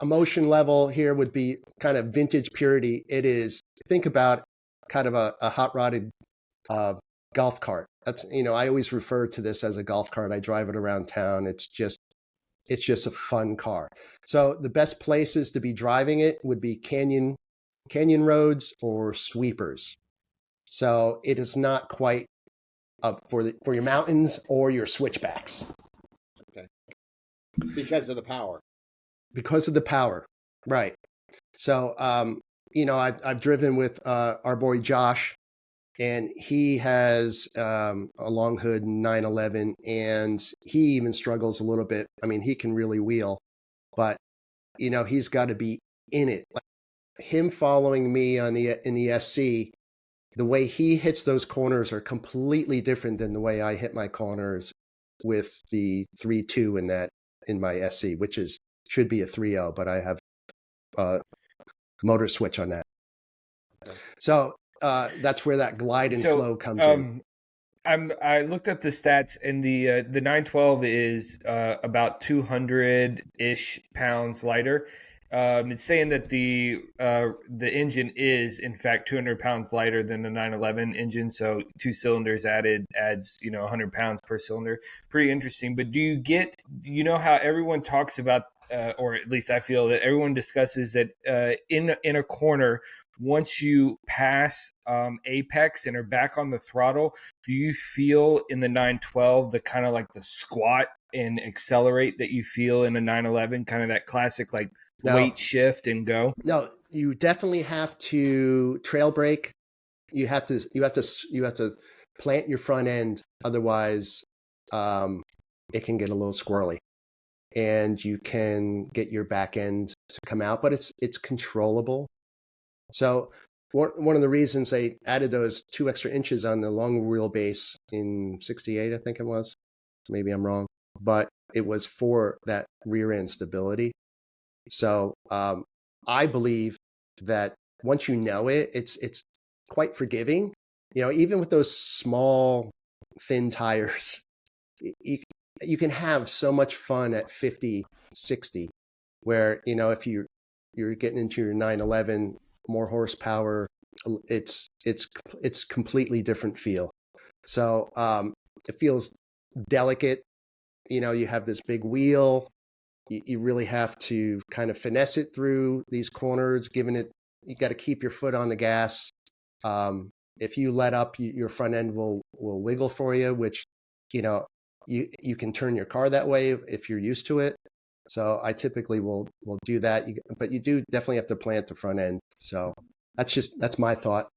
Speaker 4: Emotion level here would be kind of vintage purity. It is, think about kind of a hot rodded golf cart. That's, I always refer to this as a golf cart. I drive it around town. It's just a fun car. So the best places to be driving it would be canyon roads or sweepers. So it is not quite up for your mountains or your switchbacks.
Speaker 3: Okay. Because of the power.
Speaker 4: Because of the power, right? So I've driven with our boy Josh, and he has a long hood 911, and he even struggles a little bit. I mean, he can really wheel, but he's got to be in it. Like him following me in the SC, the way he hits those corners are completely different than the way I hit my corners with the 3.2 in my SC, which should be a 3.0, but I have motor switch on that. So that's where that glide and flow comes in.
Speaker 2: I looked up the stats, and the 912 is about 200-ish pounds lighter. It's saying that the engine is in fact 200 pounds lighter than the 911 engine. So 2 cylinders adds 100 pounds per cylinder. Pretty interesting. But do you know how everyone talks about, or at least I feel that everyone discusses that in a corner, once you pass apex and are back on the throttle, do you feel in the 912 the kind of like the squat and accelerate that you feel in a 911, kind of that classic like weight shift and go?
Speaker 4: No, you definitely have to trail brake. You have to plant your front end, otherwise it can get a little squirrely, and you can get your back end to come out, but it's controllable. So one of the reasons they added those 2 extra inches on the long wheelbase in '68, I think it was, maybe I'm wrong, but it was for that rear end stability. So I believe that once you know it, it's quite forgiving. Even with those small, thin tires, you can have so much fun at 50, 60, where, if you're getting into your 911, more horsepower, it's completely different feel. So it feels delicate. You have this big wheel. You really have to kind of finesse it through these corners, you got to keep your foot on the gas. If you let up, your front end will wiggle for you, which, you can turn your car that way if you're used to it. So I typically will do that, but you do definitely have to plant the front end. So that's my thought.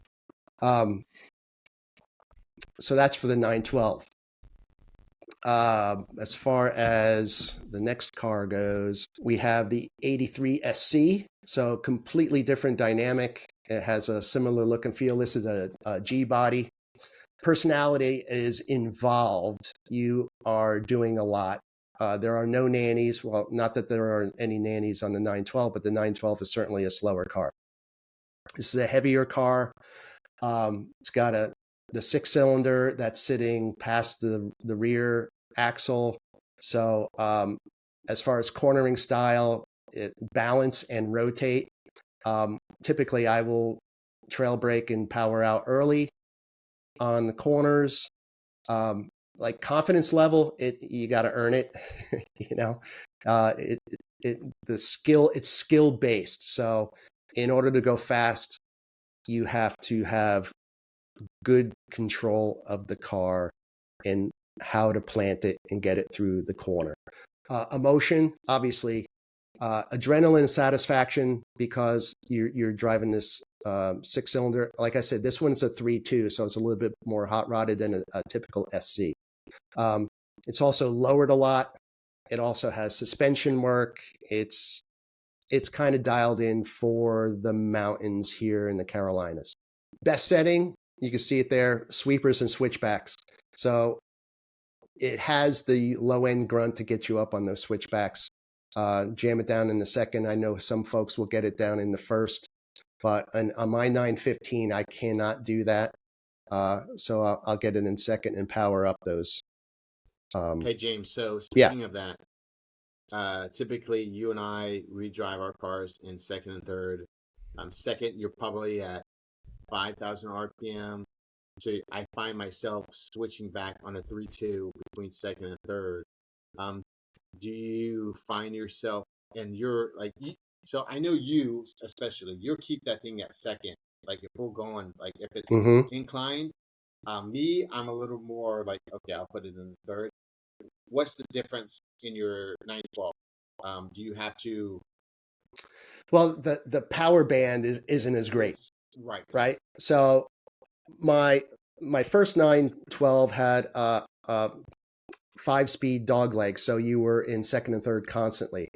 Speaker 4: So that's for the 912. As far as the next car goes, we have the 83 SC. So completely different dynamic. It has a similar look and feel. This is a G body. Personality is involved. You are doing a lot. There are no nannies. Well, not that there are any nannies on the 912, but the 912 is certainly a slower car. This is a heavier car. It's got the 6-cylinder that's sitting past the rear axle. So as far as cornering style, balance and rotate. Typically, I will trail brake and power out early on the corners. Like confidence level, you got to earn it. It's skill based. So in order to go fast, you have to have good control of the car and how to plant it and get it through the corner. Emotion, obviously, adrenaline satisfaction, because you're driving this 6-cylinder. Like I said, this one's a 3.2, so it's a little bit more hot rodded than a typical SC. It's also lowered a lot. It also has suspension work. It's kind of dialed in for the mountains here in the Carolinas. Best setting, you can see it there, sweepers and switchbacks. So it has the low end grunt to get you up on those switchbacks. Jam it down in the second. I know some folks will get it down in the first, but on my 915, I cannot do that. So I'll get it in second and power up those.
Speaker 3: Hey, James. So speaking of that, typically you and I redrive our cars in second and third. Second, you're probably at 5,000 RPM. So I find myself switching back on a 3.2 between second and third. Do you find yourself, and you're like, so I know you especially, you'll keep that thing at second. Like if we're going, like if it's inclined, me, I'm a little more like, okay, I'll put it in the third. What's the difference in your 912? Do you have to?
Speaker 4: Well, the power band isn't as great. Right. So my first 912 had a 5-speed dog leg, so you were in second and third constantly.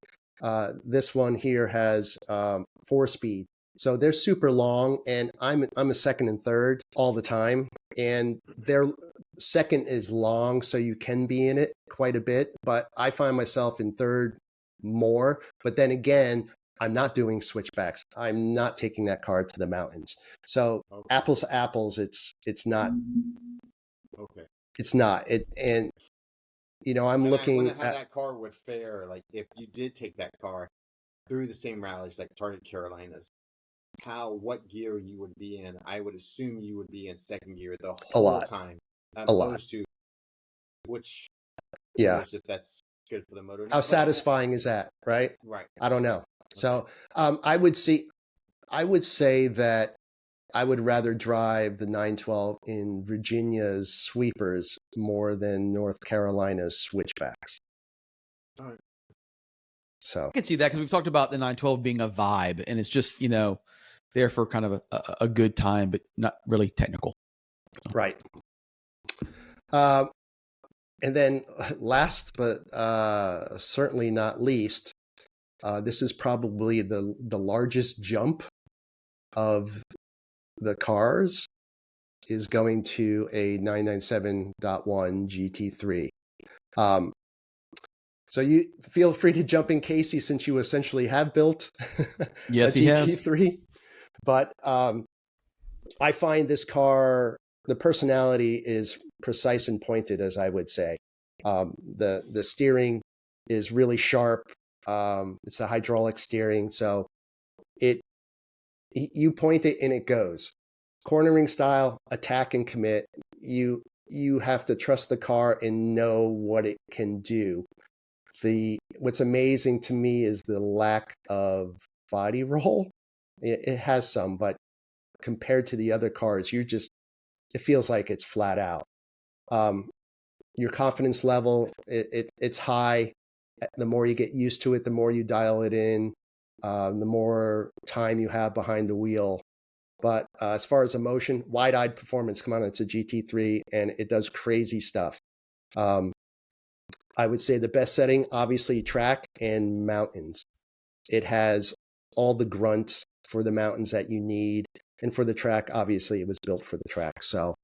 Speaker 4: This one here has 4-speed, so they're super long, and I'm a second and third all the time, and their second is long, so you can be in it quite a bit, but I find myself in third more. But then again, I'm not doing switchbacks. I'm not taking that car to the mountains. So apples to apples, it's not.
Speaker 3: Okay.
Speaker 4: It's not. And I'm
Speaker 3: And I
Speaker 4: looking
Speaker 3: wonder how
Speaker 4: at
Speaker 3: that car would fare, like if you did take that car through the same rallies like Target Carolinas. What gear you would be in? I would assume you would be in second gear the
Speaker 4: a
Speaker 3: whole
Speaker 4: lot,
Speaker 3: time,
Speaker 4: a lot.
Speaker 3: opposed to which
Speaker 4: Yeah.
Speaker 3: knows if that's good for the motor.
Speaker 4: How satisfying is that, right?
Speaker 3: Right.
Speaker 4: I don't know. So I would say that I would rather drive the 912 in Virginia's sweepers more than North Carolina's switchbacks.
Speaker 3: All right.
Speaker 4: So
Speaker 1: I can see that because we've talked about the 912 being a vibe, and it's just there for kind of a good time, but not really technical.
Speaker 4: right. And then last but certainly not least, this is probably the largest jump of the cars is going to a 997.1 GT3. So you feel free to jump in, Casey, since you essentially have built
Speaker 1: Yes,
Speaker 4: a
Speaker 1: he has.
Speaker 4: GT3. But I find this car, the personality is precise and pointed, as I would say. The steering is really sharp. It's a hydraulic steering, so you point it and it goes. Cornering style, attack and commit. You have to trust the car and know what it can do. What's amazing to me is the lack of body roll. It has some, but compared to the other cars, it feels like it's flat out. Your confidence level, it's high. The more you get used to it, the more you dial it in, the more time you have behind the wheel. But as far as emotion, wide-eyed performance, come on, it's a GT3 and it does crazy stuff. I would say the best setting, obviously track and mountains. It has all the grunt for the mountains that you need. And for the track, obviously it was built for the track. So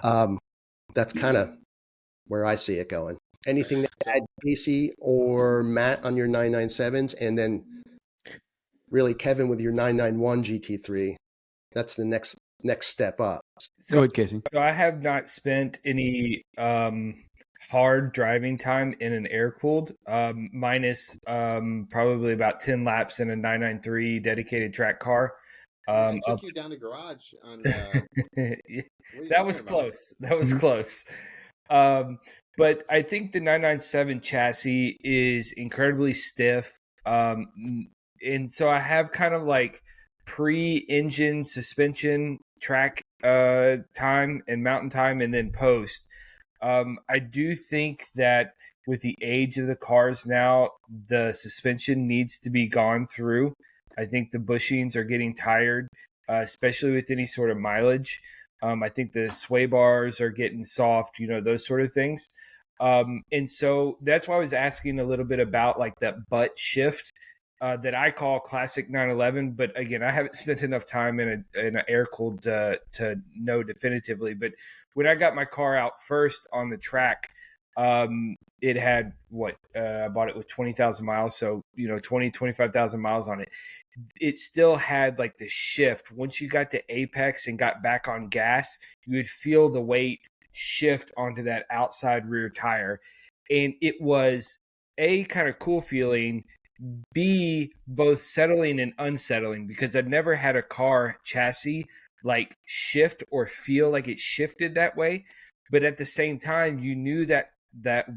Speaker 4: that's kind of where I see it going. Anything to add, Casey or Matt, on your 997s? And then really, Kevin, with your 991 GT3, that's the next step up.
Speaker 1: Go ahead, Casey.
Speaker 2: So I have not spent any hard driving time in an air-cooled, minus probably about 10 laps in a 993 dedicated track car.
Speaker 3: I took you down the garage on.
Speaker 2: That was close. That was close. But I think the 997 chassis is incredibly stiff. And so I have kind of like pre-engine suspension track time and mountain time, and then post. I do think that with the age of the cars now, the suspension needs to be gone through. I think the bushings are getting tired, especially with any sort of mileage. I think the sway bars are getting soft, those sort of things. And so that's why I was asking a little bit about like that butt shift that I call classic 911. But again, I haven't spent enough time in an air cooled to know definitively. But when I got my car out first on the track, it had I bought it with 20,000 miles. So, 25,000 miles on it. It still had like the shift. Once you got to apex and got back on gas, you would feel the weight shift onto that outside rear tire. And it was a kind of cool feeling, B, both settling and unsettling, because I'd never had a car chassis like shift or feel like it shifted that way. But at the same time, you knew that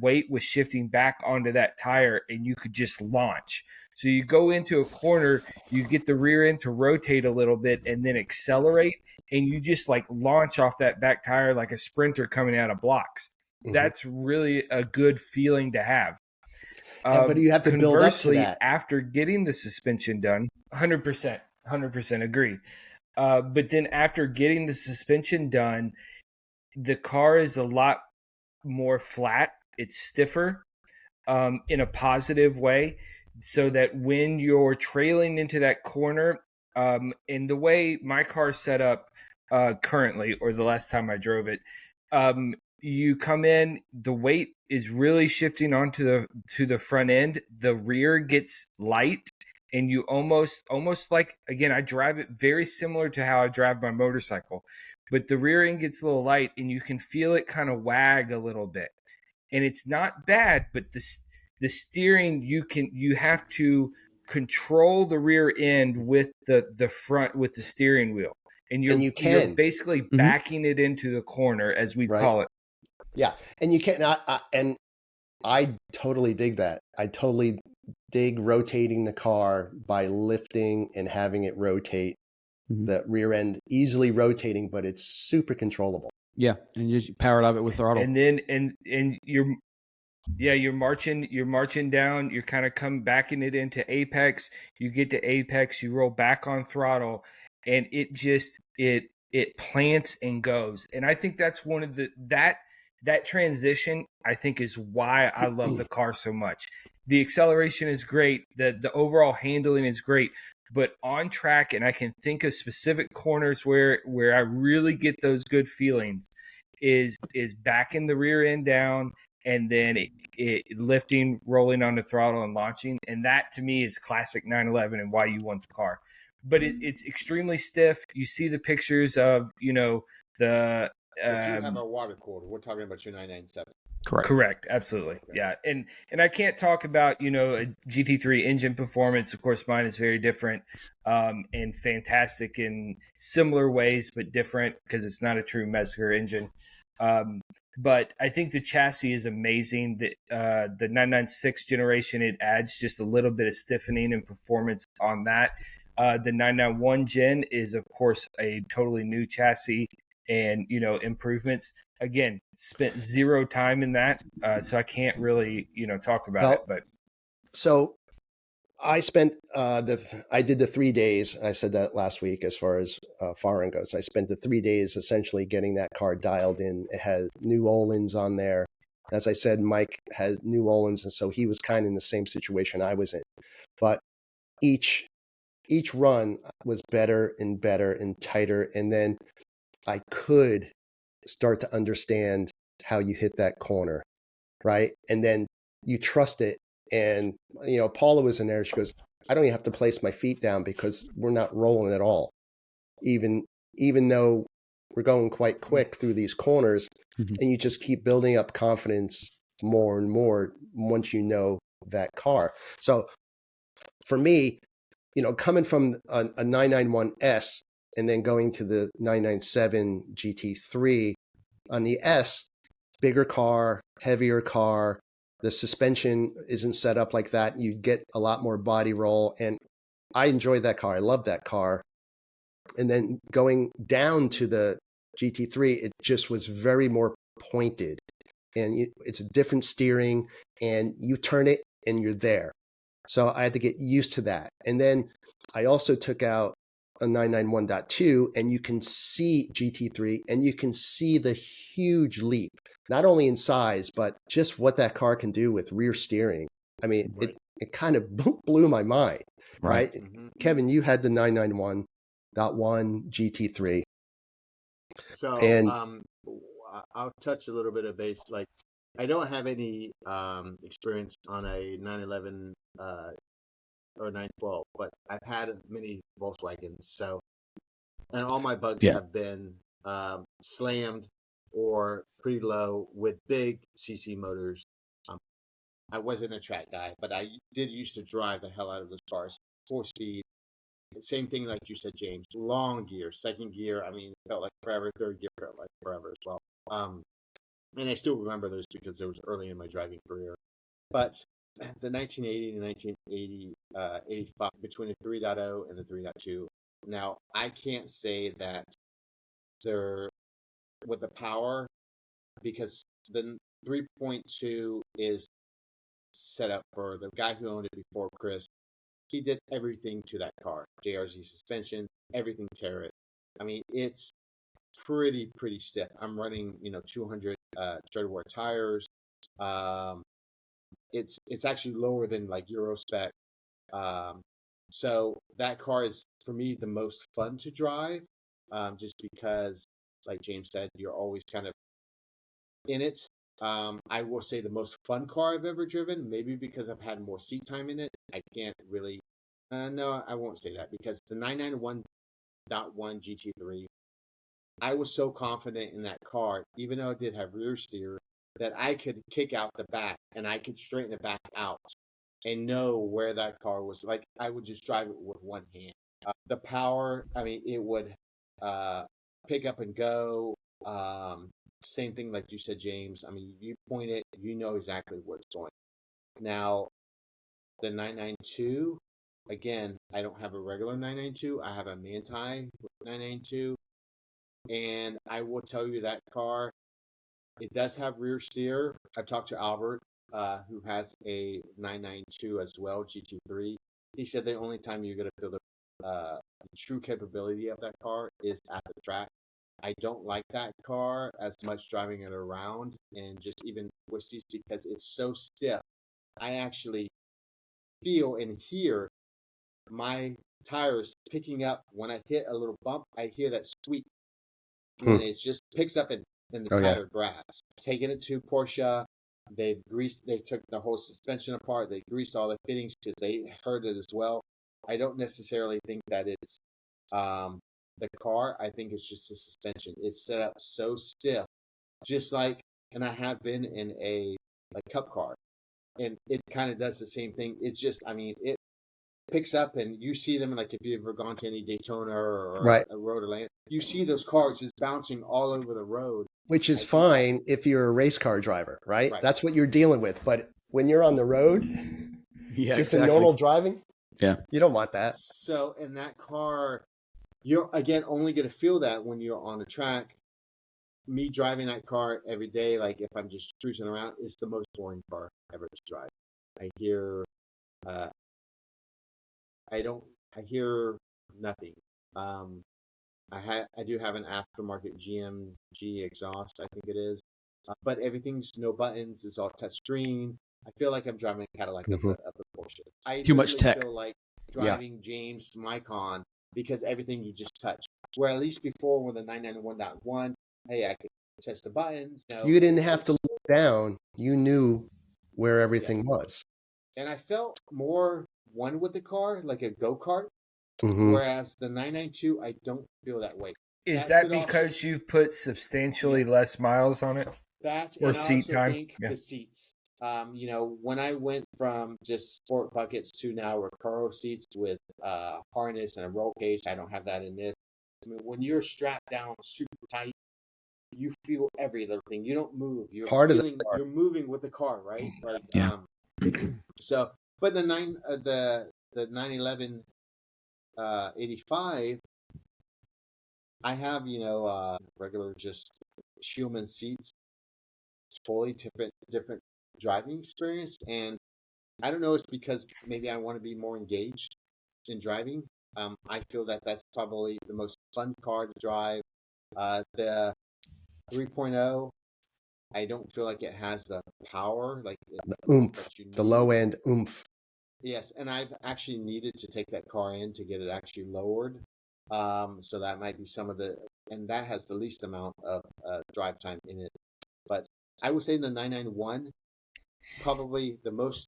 Speaker 2: weight was shifting back onto that tire and you could just launch. So you go into a corner, you get the rear end to rotate a little bit and then accelerate, and you just like launch off that back tire like a sprinter coming out of blocks. Mm-hmm. That's really a good feeling to have.
Speaker 4: But you have to build up to that.
Speaker 2: After getting the suspension done, 100% agree. But then after getting the suspension done, the car is a lot more flat. It's stiffer in a positive way, so that when you're trailing into that corner, and the way my car's set up currently, or the last time I drove it, you come in, the weight is really shifting onto the front end. The rear gets light, and you almost like, again, I drive it very similar to how I drive my motorcycle, but the rear end gets a little light and you can feel it kind of wag a little bit. And it's not bad, but the steering, you have to control the rear end with the front, with the steering wheel, and
Speaker 4: And
Speaker 2: you're
Speaker 4: you can,
Speaker 2: basically backing it into the corner, as we
Speaker 4: right?
Speaker 2: call it.
Speaker 4: Yeah. And you can, and I totally dig that. I totally dig rotating the car by lifting and having it rotate. The rear end easily rotating, but it's super controllable.
Speaker 1: Yeah, and you just power it up with throttle.
Speaker 2: And then and you're marching down, you're kind of come backing it into apex. You get to apex, you roll back on throttle, and it plants and goes. And I think that's one of that transition, I think, is why I love the car so much. The acceleration is great, the overall handling is great, but on track, and I can think of specific corners where I really get those good feelings, is backing the rear end down, and then it lifting, rolling on the throttle, and launching. And that, to me, is classic 911 and why you want the car. But it's extremely stiff. You see the pictures of, the
Speaker 3: But you have a water cooler. We're talking about your 997.
Speaker 2: Correct. Absolutely.
Speaker 3: Okay.
Speaker 2: Yeah. And I can't talk about, a GT3 engine performance. Of course, mine is very different, and fantastic in similar ways, but different because it's not a true Mezger engine. But I think the chassis is amazing. The 996 generation, it adds just a little bit of stiffening and performance on that. The 991 gen is, of course, a totally new chassis and, improvements. Again, spent zero time in that, so I can't really, talk about it. But
Speaker 4: so I spent I did the 3 days. I said that last week as far as foreign goes. I spent the 3 days essentially getting that car dialed in. It had New Orleans on there. As I said, Mike has New Orleans, and so he was kind of in the same situation I was in. But each run was better and better and tighter, and then I could start to understand how you hit that corner, right? And then you trust it. And, Paula was in there. She goes, I don't even have to place my feet down because we're not rolling at all. Even though we're going quite quick through these corners, and you just keep building up confidence more and more once you know that car. So for me, coming from a 991S and then going to the 997 GT3 on the S, bigger car, heavier car, the suspension isn't set up like that. You get a lot more body roll. And I enjoyed that car. I love that car. And then going down to the GT3, it just was very more pointed. And it's a different steering, and you turn it and you're there. So I had to get used to that. And then I also took out a 991.2, and you can see GT3, and you can see the huge leap, not only in size, but just what that car can do with rear steering. I mean,
Speaker 3: Right.
Speaker 4: it kind of blew my mind, right?
Speaker 3: Mm-hmm.
Speaker 4: Kevin, you had the 991.1 GT3.
Speaker 3: So
Speaker 4: And
Speaker 3: I'll touch a little bit of base. Like, I don't have any experience on a 911 or 912, but I've had many Volkswagens. So, and all my bugs have been slammed or pretty low with big CC motors. I wasn't a track guy, but I did used to drive the hell out of those cars, 4-speed. Same thing like you said, James. Long gear, second gear. I mean, it felt like forever. Third gear felt like forever as well. And I still remember those because it was early in my driving career. But the 1980 and 85, between the 3.0 and the 3.2. Now, I can't say that they're with the power, because the 3.2 is set up for the guy who owned it before, Chris. He did everything to that car. JRZ suspension, everything tear it. I mean, it's pretty stiff. I'm running, 200 tread wear tires. It's actually lower than like Euro spec. So that car is, for me, the most fun to drive, just because, like James said, you're always kind of in it. I will say the most fun car I've ever driven, maybe because I've had more seat time in it. I can't really No, I won't say that because the 991.1 GT3, I was so confident in that car, even though it did have rear steer, that I could kick out the back and I could straighten it back out and know where that car was. Like I would just drive it with one hand. The power, I mean, it would pick up and go. Same thing like you said, James. I mean, you point it, you know exactly what's going. Now, the 992, again, I don't have a regular 992. I have a Manti 992. And I will tell you that car, it does have rear steer. I've talked to Albert, who has a 992 as well, GT3. He said the only time you're going to feel the true capability of that car is at the track. I don't like that car as much driving it around and just even with these because it's so stiff. I actually feel and hear my tires picking up when I hit a little bump. I hear that squeak, and it just picks up in the tire grabs. Taking it to Porsche, they took the whole suspension apart. They greased all the fittings because they heard it as well. I don't necessarily think that it's the car. I think it's just the suspension. It's set up so stiff, just like, and I have been in a cup car, and it kind of does the same thing. It's just, I mean, it picks up, and you see them like if you've ever gone to any Daytona or a road or land, you see those cars just bouncing all over the road.
Speaker 4: Which is fine if you're a race car driver, right? That's what you're dealing with. But when you're on the road, just in normal driving, you don't want that.
Speaker 3: So in that car, you're again only going to feel that when you're on the track. Me driving that car every day, like if I'm just cruising around, it's the most boring car ever to drive. I hear nothing. I do have an aftermarket GMG exhaust, I think it is, but everything's no buttons. It's all touch screen. I feel like I'm driving a Cadillac of the Porsche.
Speaker 1: Too much tech.
Speaker 3: I feel like driving James Micon because everything you just touch. Where at least before with the 991.1, hey, I could touch the buttons.
Speaker 4: You didn't have to look down. You knew where everything was.
Speaker 3: And I felt more one with the car, like a go-kart. Whereas the 992, I don't feel that way.
Speaker 2: Is that because you've put substantially less miles on it?
Speaker 3: Or
Speaker 2: seat time?
Speaker 3: The seats. When I went from just sport buckets to now Recaro seats with harness and a roll cage, I don't have that in this. I mean, when you're strapped down super tight, you feel every little thing. You don't move. You're you're moving with the car, right? So, but the 911 85, I have regular just Schulman seats, fully different driving experience, and I don't know, it's because maybe I want to be more engaged in driving. I feel that that's probably the most fun car to drive. The 3.0, I don't feel like it has the power, like
Speaker 4: the oomph, the low end oomph.
Speaker 3: Yes, and I've actually needed to take that car in to get it actually lowered. So that might be and that has the least amount of drive time in it. But I would say the 991, probably the most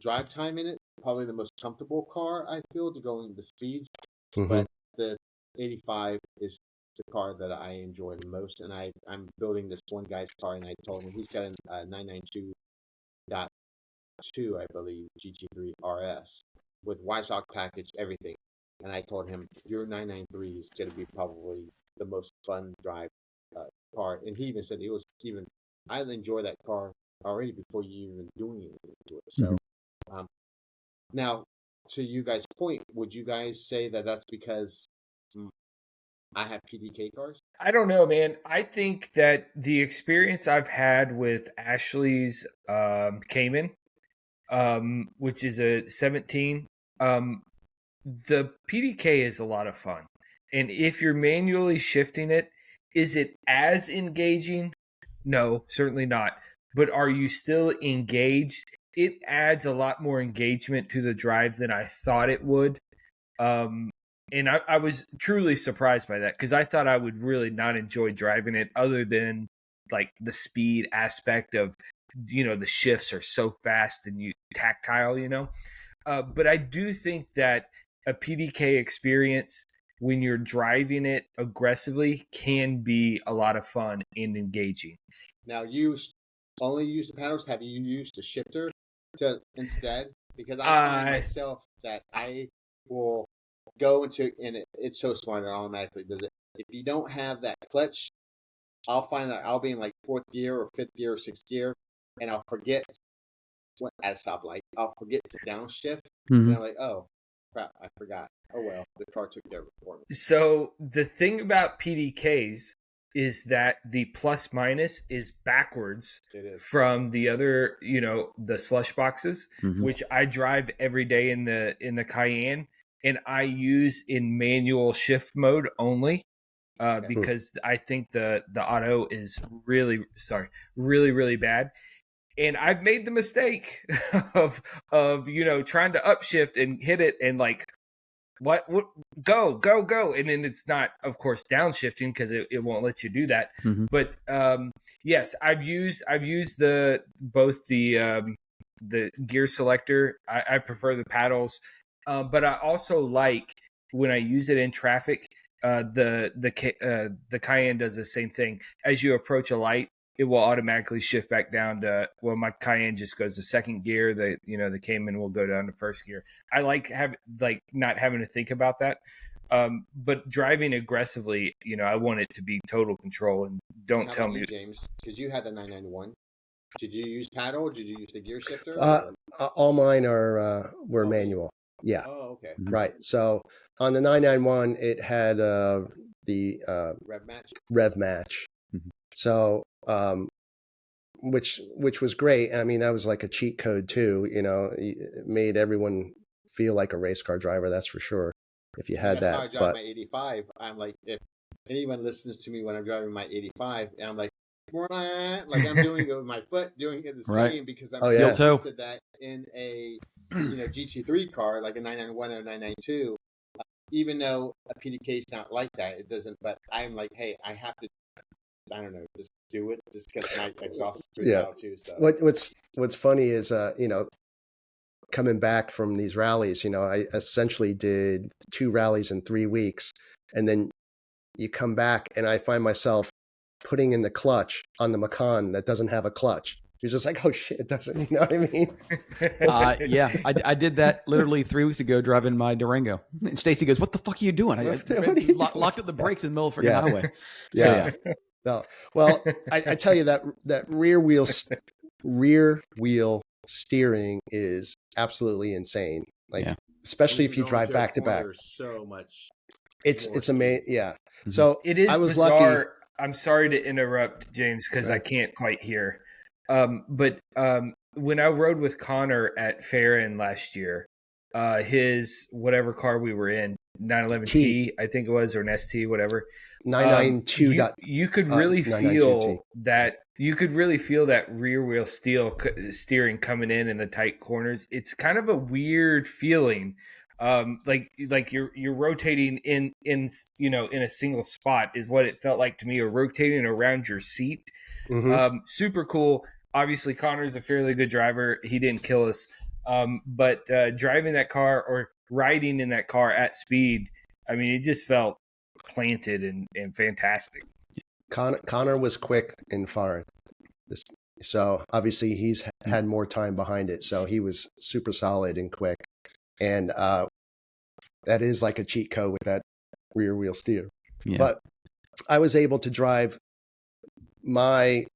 Speaker 3: drive time in it, probably the most comfortable car I feel to go in the speeds. But the 85 is the car that I enjoy the most. And I'm building this one guy's car, and I told him he's got a 992.2, I believe, GT3 RS with Weissach package, everything. And I told him, your 993 is going to be probably the most fun drive car. And he even said I enjoy that car already before you even doing anything to it. So now, to you guys' point, would you guys say that that's because I have PDK cars?
Speaker 2: I don't know, man. I think that the experience I've had with Ashley's Cayman, which is a 17, the PDK is a lot of fun. And if you're manually shifting it, is it as engaging? No, certainly not. But are you still engaged? It adds a lot more engagement to the drive than I thought it would. And I was truly surprised by that because I thought I would really not enjoy driving it other than like the speed aspect of, the shifts are so fast and tactile, But I do think that a PDK experience, when you're driving it aggressively, can be a lot of fun and engaging.
Speaker 3: Now, only use the paddles. Have you used a shifter to instead? Because I find myself that I will go into, and it's so smart, it automatically does it. If you don't have that clutch, I'll find that I'll be in like fourth gear or fifth gear or sixth gear, and I'll forget at a stoplight. I'll forget to downshift, and I'm like, oh crap, I forgot. Oh well, the car took care of it for me.
Speaker 2: So the thing about PDKs is that the plus minus is backwards from the other, the slush boxes, which I drive every day in the Cayenne, and I use in manual shift mode only. Because I think the auto is really really bad, and I've made the mistake of trying to upshift and hit it and like what go, and then it's not, of course, downshifting because it won't let you do that. But yes, I've used both the gear selector. I prefer the paddles, but I also like when I use it in traffic. The Cayenne does the same thing. As you approach a light, it will automatically shift back down to, well, my Cayenne just goes to second gear. The Cayman will go down to first gear. I like not having to think about that. But driving aggressively, I want it to be total control. And don't tell me,
Speaker 3: James, because you had the 991. Did you use paddle? Did you use the gear shifter?
Speaker 4: All mine were manual. Yeah.
Speaker 3: Oh, okay.
Speaker 4: Right. So on the 991, it had the rev match. So which was great. I mean, that was like a cheat code too. It made everyone feel like a race car driver. That's for sure. If you had that.
Speaker 3: How I drive my 85. I'm like, if anyone listens to me when I'm driving my 85, and I'm like I'm doing it with my foot, doing it the same because I'm used to that in a GT3 car like a 991 or 992. Even though a PDK is not like that, it doesn't. But I'm like, hey, I have to. I don't know, just do it, just because my exhaust is out too. So
Speaker 4: what's funny is coming back from these rallies, I essentially did 2 rallies in 3 weeks, and then you come back and I find myself putting in the clutch on the Macan that doesn't have a clutch. He's just like, oh shit, it doesn't. You know what I mean?
Speaker 1: Yeah, I did that literally 3 weeks ago driving my Durango. And Stacy goes, "What the fuck are you doing?" I locked up the brakes in the middle of the freaking highway.
Speaker 4: Yeah. So, well, I tell you that rear wheel steering is absolutely insane. Like, especially if you drive back to back.
Speaker 3: So much.
Speaker 4: It's amazing. Yeah. So
Speaker 2: it is
Speaker 4: I was
Speaker 2: bizarre.
Speaker 4: lucky.
Speaker 2: I'm sorry to interrupt, James, because I can't quite hear. But when I rode with Connor at Farron last year, his whatever car we were in, 911T, I think it was, or an ST, whatever.
Speaker 4: 992.
Speaker 2: You could really feel that. You could really feel that rear wheel steering coming in the tight corners. It's kind of a weird feeling. Like you're rotating in a single spot is what it felt like to me, or rotating around your seat. Super cool. Obviously, Connor's a fairly good driver. He didn't kill us. But driving that car or riding in that car at speed, I mean, it just felt planted and fantastic.
Speaker 4: Connor was quick in foreign. So obviously he's had more time behind it. So he was super solid and quick. And that is like a cheat code with that rear wheel steer. Yeah. But I was able to drive my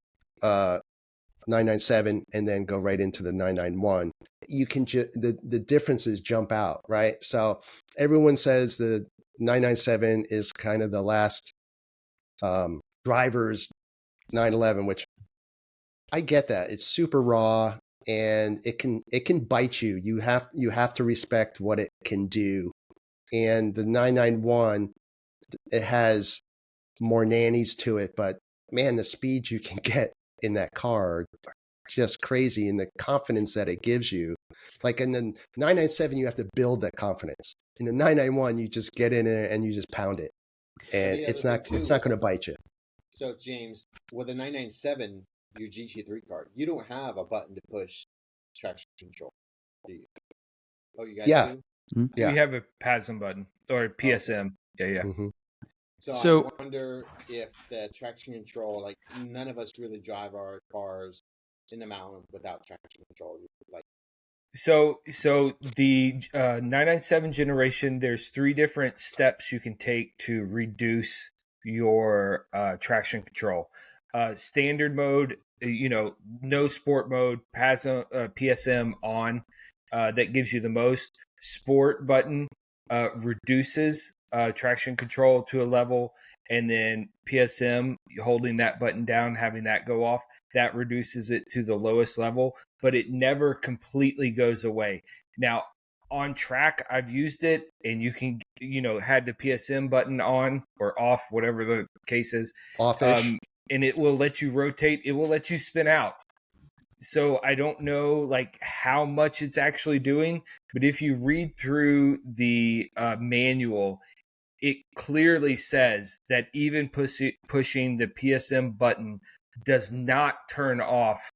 Speaker 4: 997 and then go right into the 991. You can the differences jump out, right? So everyone says the 997 is kind of the last driver's 911, which I get that. It's super raw and it can bite you. You have to respect what it can do. And the 991, it has more nannies to it, but man, the speeds you can get in that car are just crazy, and the confidence that it gives you. Like in the 997, you have to build that confidence. In the 991, you just get in there and you just pound it, and it's not going to bite you.
Speaker 3: So James, with a 997, your GT3 car, you don't have a button to push traction control, do you? Oh, you guys
Speaker 4: Yeah.
Speaker 3: do?
Speaker 4: Yeah.
Speaker 2: We have a PASM button or PSM. Yeah.
Speaker 4: Mhm.
Speaker 3: So I wonder if the traction control, like none of us really drive our cars in the mountain without traction control. Like,
Speaker 2: So the 997 generation, there's 3 different steps you can take to reduce your traction control. Standard mode, no sport mode, PSM on, that gives you the most. Sport button reduces traction control to a level, and then PSM, holding that button down, having that go off, that reduces it to the lowest level, but it never completely goes away. Now, on track, I've used it, and you can, had the PSM button on or off, whatever the case is,
Speaker 4: Offish.
Speaker 2: and it will let you rotate. It will let you spin out. So I don't know like how much it's actually doing, but if you read through the manual, it clearly says that even pushing the PSM button does not turn off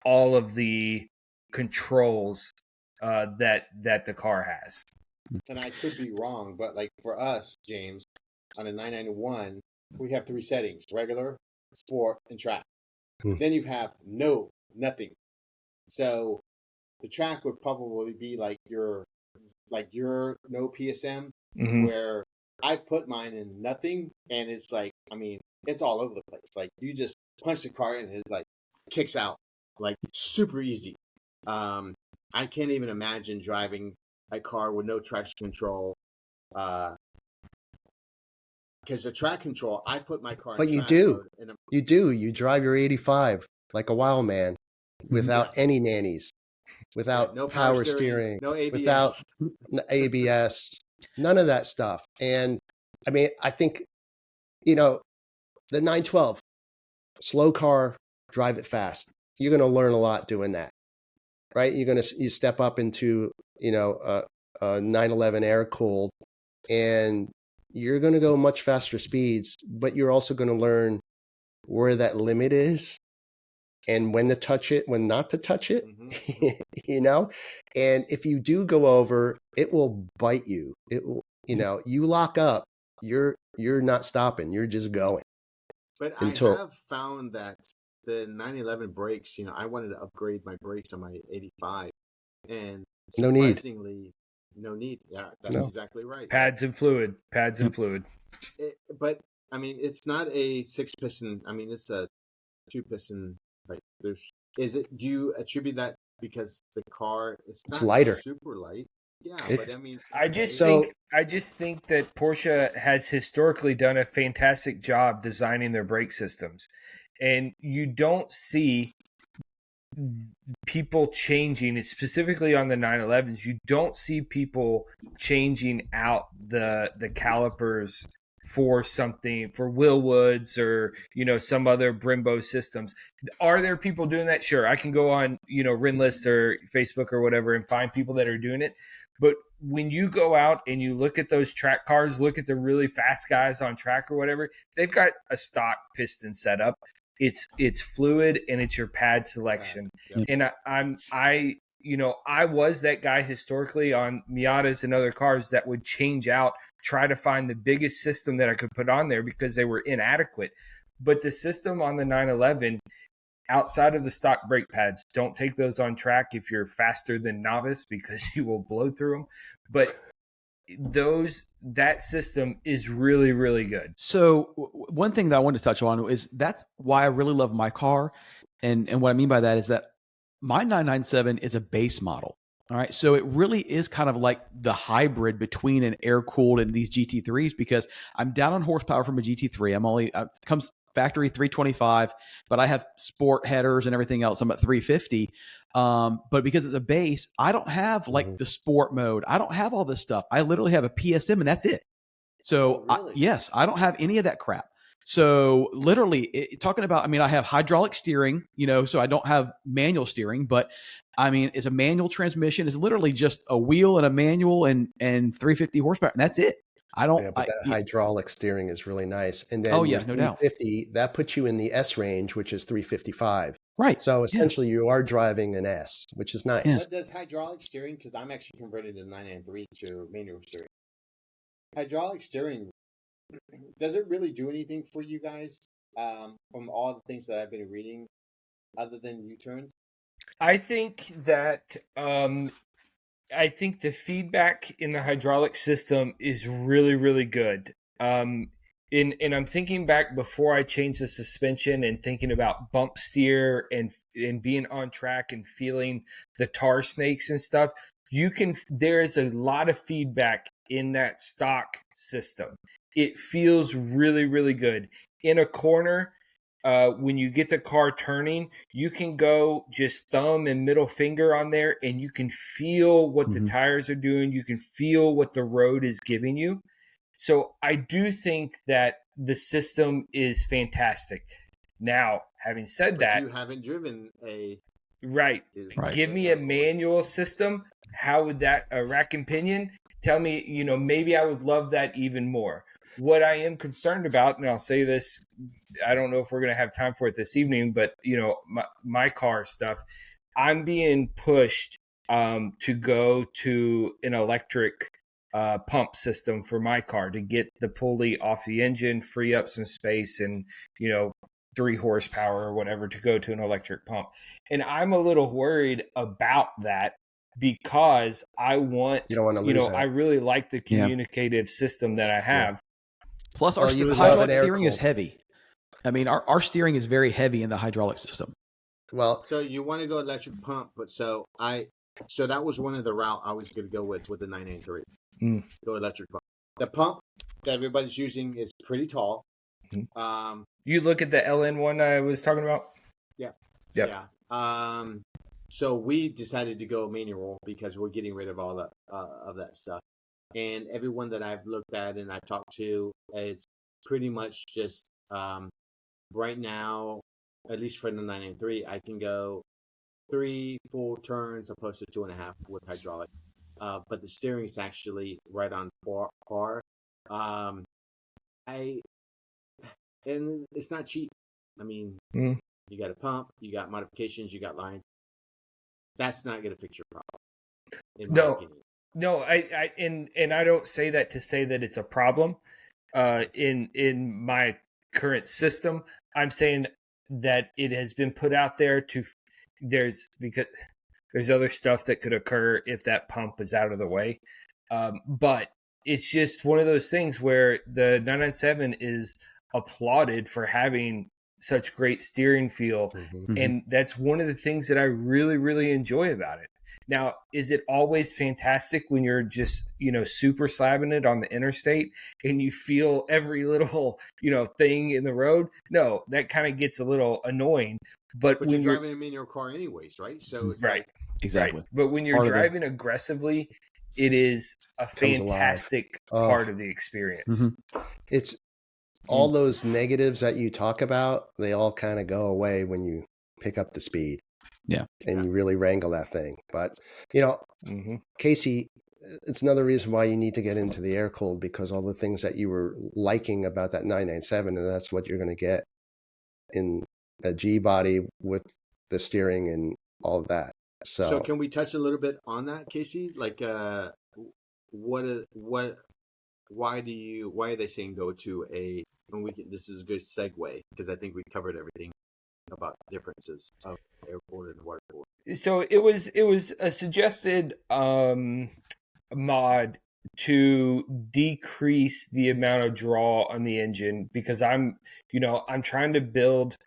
Speaker 2: all of the controls that the car has.
Speaker 3: and I could be wrong, but like for us, James, on a 991, we have 3 settings: regular, sport, and track. Then you have nothing. So the track would probably be like your no PSM,
Speaker 2: Mhm.
Speaker 3: where I put mine in nothing, and it's like, I mean, it's all over the place. Like you just punch the car and it like kicks out, like super easy. I can't even imagine driving a car with no traction control. Because the track control, I put my car in
Speaker 4: But you
Speaker 3: track
Speaker 4: do.
Speaker 3: mode and
Speaker 4: You do. You drive your 85 like a wild man without
Speaker 3: Yes.
Speaker 4: any nannies, without
Speaker 3: no
Speaker 4: power steering,
Speaker 3: no ABS.
Speaker 4: without ABS, none of that stuff. And I mean, I think, the 912, slow car, drive it fast. You're going to learn a lot doing that, right? You step up into, a 911 air cooled, and you're going to go much faster speeds, but you're also going to learn where that limit is and when to touch it, when not to touch it, and if you do go over, it will bite you. It will, you lock up, you're not stopping. You're just going.
Speaker 3: But I have found that the 911 brakes, I wanted to upgrade my brakes on my 85, and
Speaker 4: No need.
Speaker 3: surprisingly, no need. Yeah, that's exactly right.
Speaker 2: Pads and fluid.
Speaker 3: But I mean, it's not a 6-piston. I mean, it's a 2-piston. Like, do you attribute that because the car it's not
Speaker 4: lighter,
Speaker 3: super light? Yeah, but I mean,
Speaker 2: I just think that Porsche has historically done a fantastic job designing their brake systems, and you don't see people changing, specifically on the 911s. You don't see people changing out the calipers for something, for Willwoods or some other Brembo systems. Are there people doing that? Sure, I can go on Rinlist or Facebook or whatever and find people that are doing it. But when you go out and you look at those track cars, look at the really fast guys on track or whatever, they've got a stock piston setup. It's fluid and it's your pad selection.
Speaker 1: Yeah.
Speaker 2: And I was that guy historically on Miatas and other cars that would change out, try to find the biggest system that I could put on there because they were inadequate. But the system on the 911, outside of the stock brake pads, don't take those on track if you're faster than novice because you will blow through them. But that system is really, really good.
Speaker 1: So one thing that I wanted to touch on is that's why I really love my car. And what I mean by that is that my 997 is a base model. All right. So it really is kind of like the hybrid between an air cooled and these GT3s, because I'm down on horsepower from a GT3. It comes factory 325, but I have sport headers and everything else. I'm at 350. But because it's a base, I don't have like the sport mode. I don't have all this stuff. I literally have a PSM and that's it. So
Speaker 3: really?
Speaker 1: I don't have any of that crap. So literally talking about, I mean, I have hydraulic steering, so I don't have manual steering, but I mean, it's a manual transmission. It's literally just a wheel and a manual and 350 horsepower. And that's it. I don't.
Speaker 4: Yeah, but that hydraulic steering is really nice. And then
Speaker 1: no doubt.
Speaker 4: 350, that puts you in the S range, which is 355.
Speaker 1: Right.
Speaker 4: So essentially, you are driving an S, which is nice.
Speaker 1: Yeah.
Speaker 3: What does hydraulic steering? Because I'm actually converted to 993 to manual steering. Hydraulic steering, does it really do anything for you guys? From all the things that I've been reading, other than U-turns?
Speaker 2: I think that I think the feedback in the hydraulic system is really, really good. And I'm thinking back before I changed the suspension and thinking about bump steer and being on track and feeling the tar snakes and stuff. There is a lot of feedback in that stock system. It feels really, really good. In a corner, when you get the car turning, you can go just thumb and middle finger on there and you can feel what the tires are doing. You can feel what the road is giving you. So I do think that the system is fantastic. Now, having said
Speaker 3: But
Speaker 2: that,
Speaker 3: you haven't driven a
Speaker 2: right,
Speaker 1: Right.
Speaker 2: give me a manual system. How would that, a rack and pinion? Tell me, maybe I would love that even more. What I am concerned about, and I'll say this, I don't know if we're going to have time for it this evening, but my car stuff, I'm being pushed to go to an electric pump system for my car to get the pulley off the engine, free up some space, and 3 horsepower or whatever to go to an electric pump. And I'm a little worried about that because I want,
Speaker 4: You don't want to lose
Speaker 2: I
Speaker 4: that.
Speaker 2: really like the communicative system that I have.
Speaker 1: Plus,
Speaker 4: Well, you would love
Speaker 1: hydraulic
Speaker 4: an air
Speaker 1: steering is
Speaker 4: cooled.
Speaker 1: heavy. I mean, our steering is very heavy in the hydraulic system.
Speaker 4: Well,
Speaker 3: So you want to go electric pump, but so that was one of the route I was going to go with the 993. Go electric pump. The pump that everybody's using is pretty tall.
Speaker 2: You look at the LN one I was talking about.
Speaker 3: Yeah.
Speaker 2: Yep.
Speaker 3: Yeah. So we decided to go manual because we're getting rid of all that of that stuff. And everyone that I've looked at and I've talked to, it's pretty much just right now, at least for the 993, I can go 3 full turns opposed to 2.5 with hydraulic. But the steering is actually right on par. And it's not cheap. I mean, you got a pump, you got modifications, you got lines. That's not going to fix your problem, in my opinion.
Speaker 2: No, and I don't say that to say that it's a problem. In my current system, I'm saying that it has been put out there because there's other stuff that could occur if that pump is out of the way. But it's just one of those things where the 997 is applauded for having such great steering feel. And that's one of the things that I really, really enjoy about it. Now, is it always fantastic when you're just, super slapping it on the interstate and you feel every little, thing in the road? No, that kind of gets a little annoying. But
Speaker 3: when you're driving a manual car anyways, right? So it's
Speaker 2: right.
Speaker 1: Exactly.
Speaker 2: Right. But when you're driving aggressively, it is a fantastic part of the experience.
Speaker 4: It's all those negatives that you talk about, they all kind of go away when you pick up the speed.
Speaker 1: Yeah.
Speaker 4: And you really wrangle that thing. But, Casey, it's another reason why you need to get into the air cooled, because all the things that you were liking about that 997, and that's what you're going to get in a G body with the steering and all of that. So
Speaker 3: can we touch a little bit on that, Casey? Like, why are they saying go to a, this is a good segue because I think we covered everything about differences of air-cooled and water-cooled.
Speaker 2: So it was a suggested mod to decrease the amount of draw on the engine because I'm trying to build.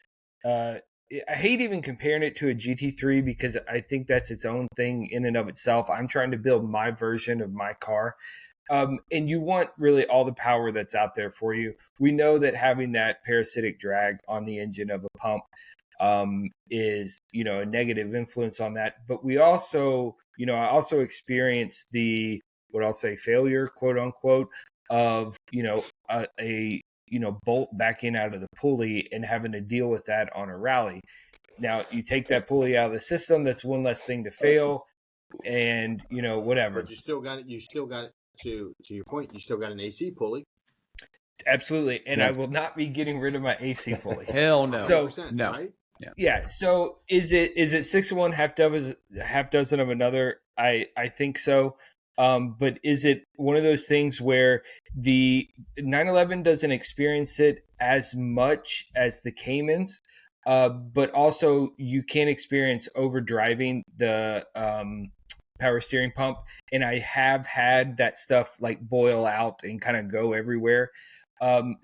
Speaker 2: I hate even comparing it to a GT3 because I think that's its own thing in and of itself. I'm trying to build my version of my car. And you want really all the power that's out there for you. We know that having that parasitic drag on the engine of a pump is, a negative influence on that. But we also, I also experienced the, what I'll say, failure, quote unquote, of, a bolt backing out of the pulley and having to deal with that on a rally. Now you take that pulley out of the system, that's one less thing to fail, and whatever.
Speaker 3: But you still got it. You still got it. To your point, you still got an AC pulley.
Speaker 2: Absolutely, and I will not be getting rid of my AC pulley.
Speaker 1: Hell no.
Speaker 2: So
Speaker 1: no.
Speaker 3: Right?
Speaker 2: Yeah. So is it 6 of one, half dozen of another? I think so. But is it one of those things where the 911 doesn't experience it as much as the Caymans, but also you can experience overdriving the power steering pump, and I have had that stuff like boil out and kind of go everywhere.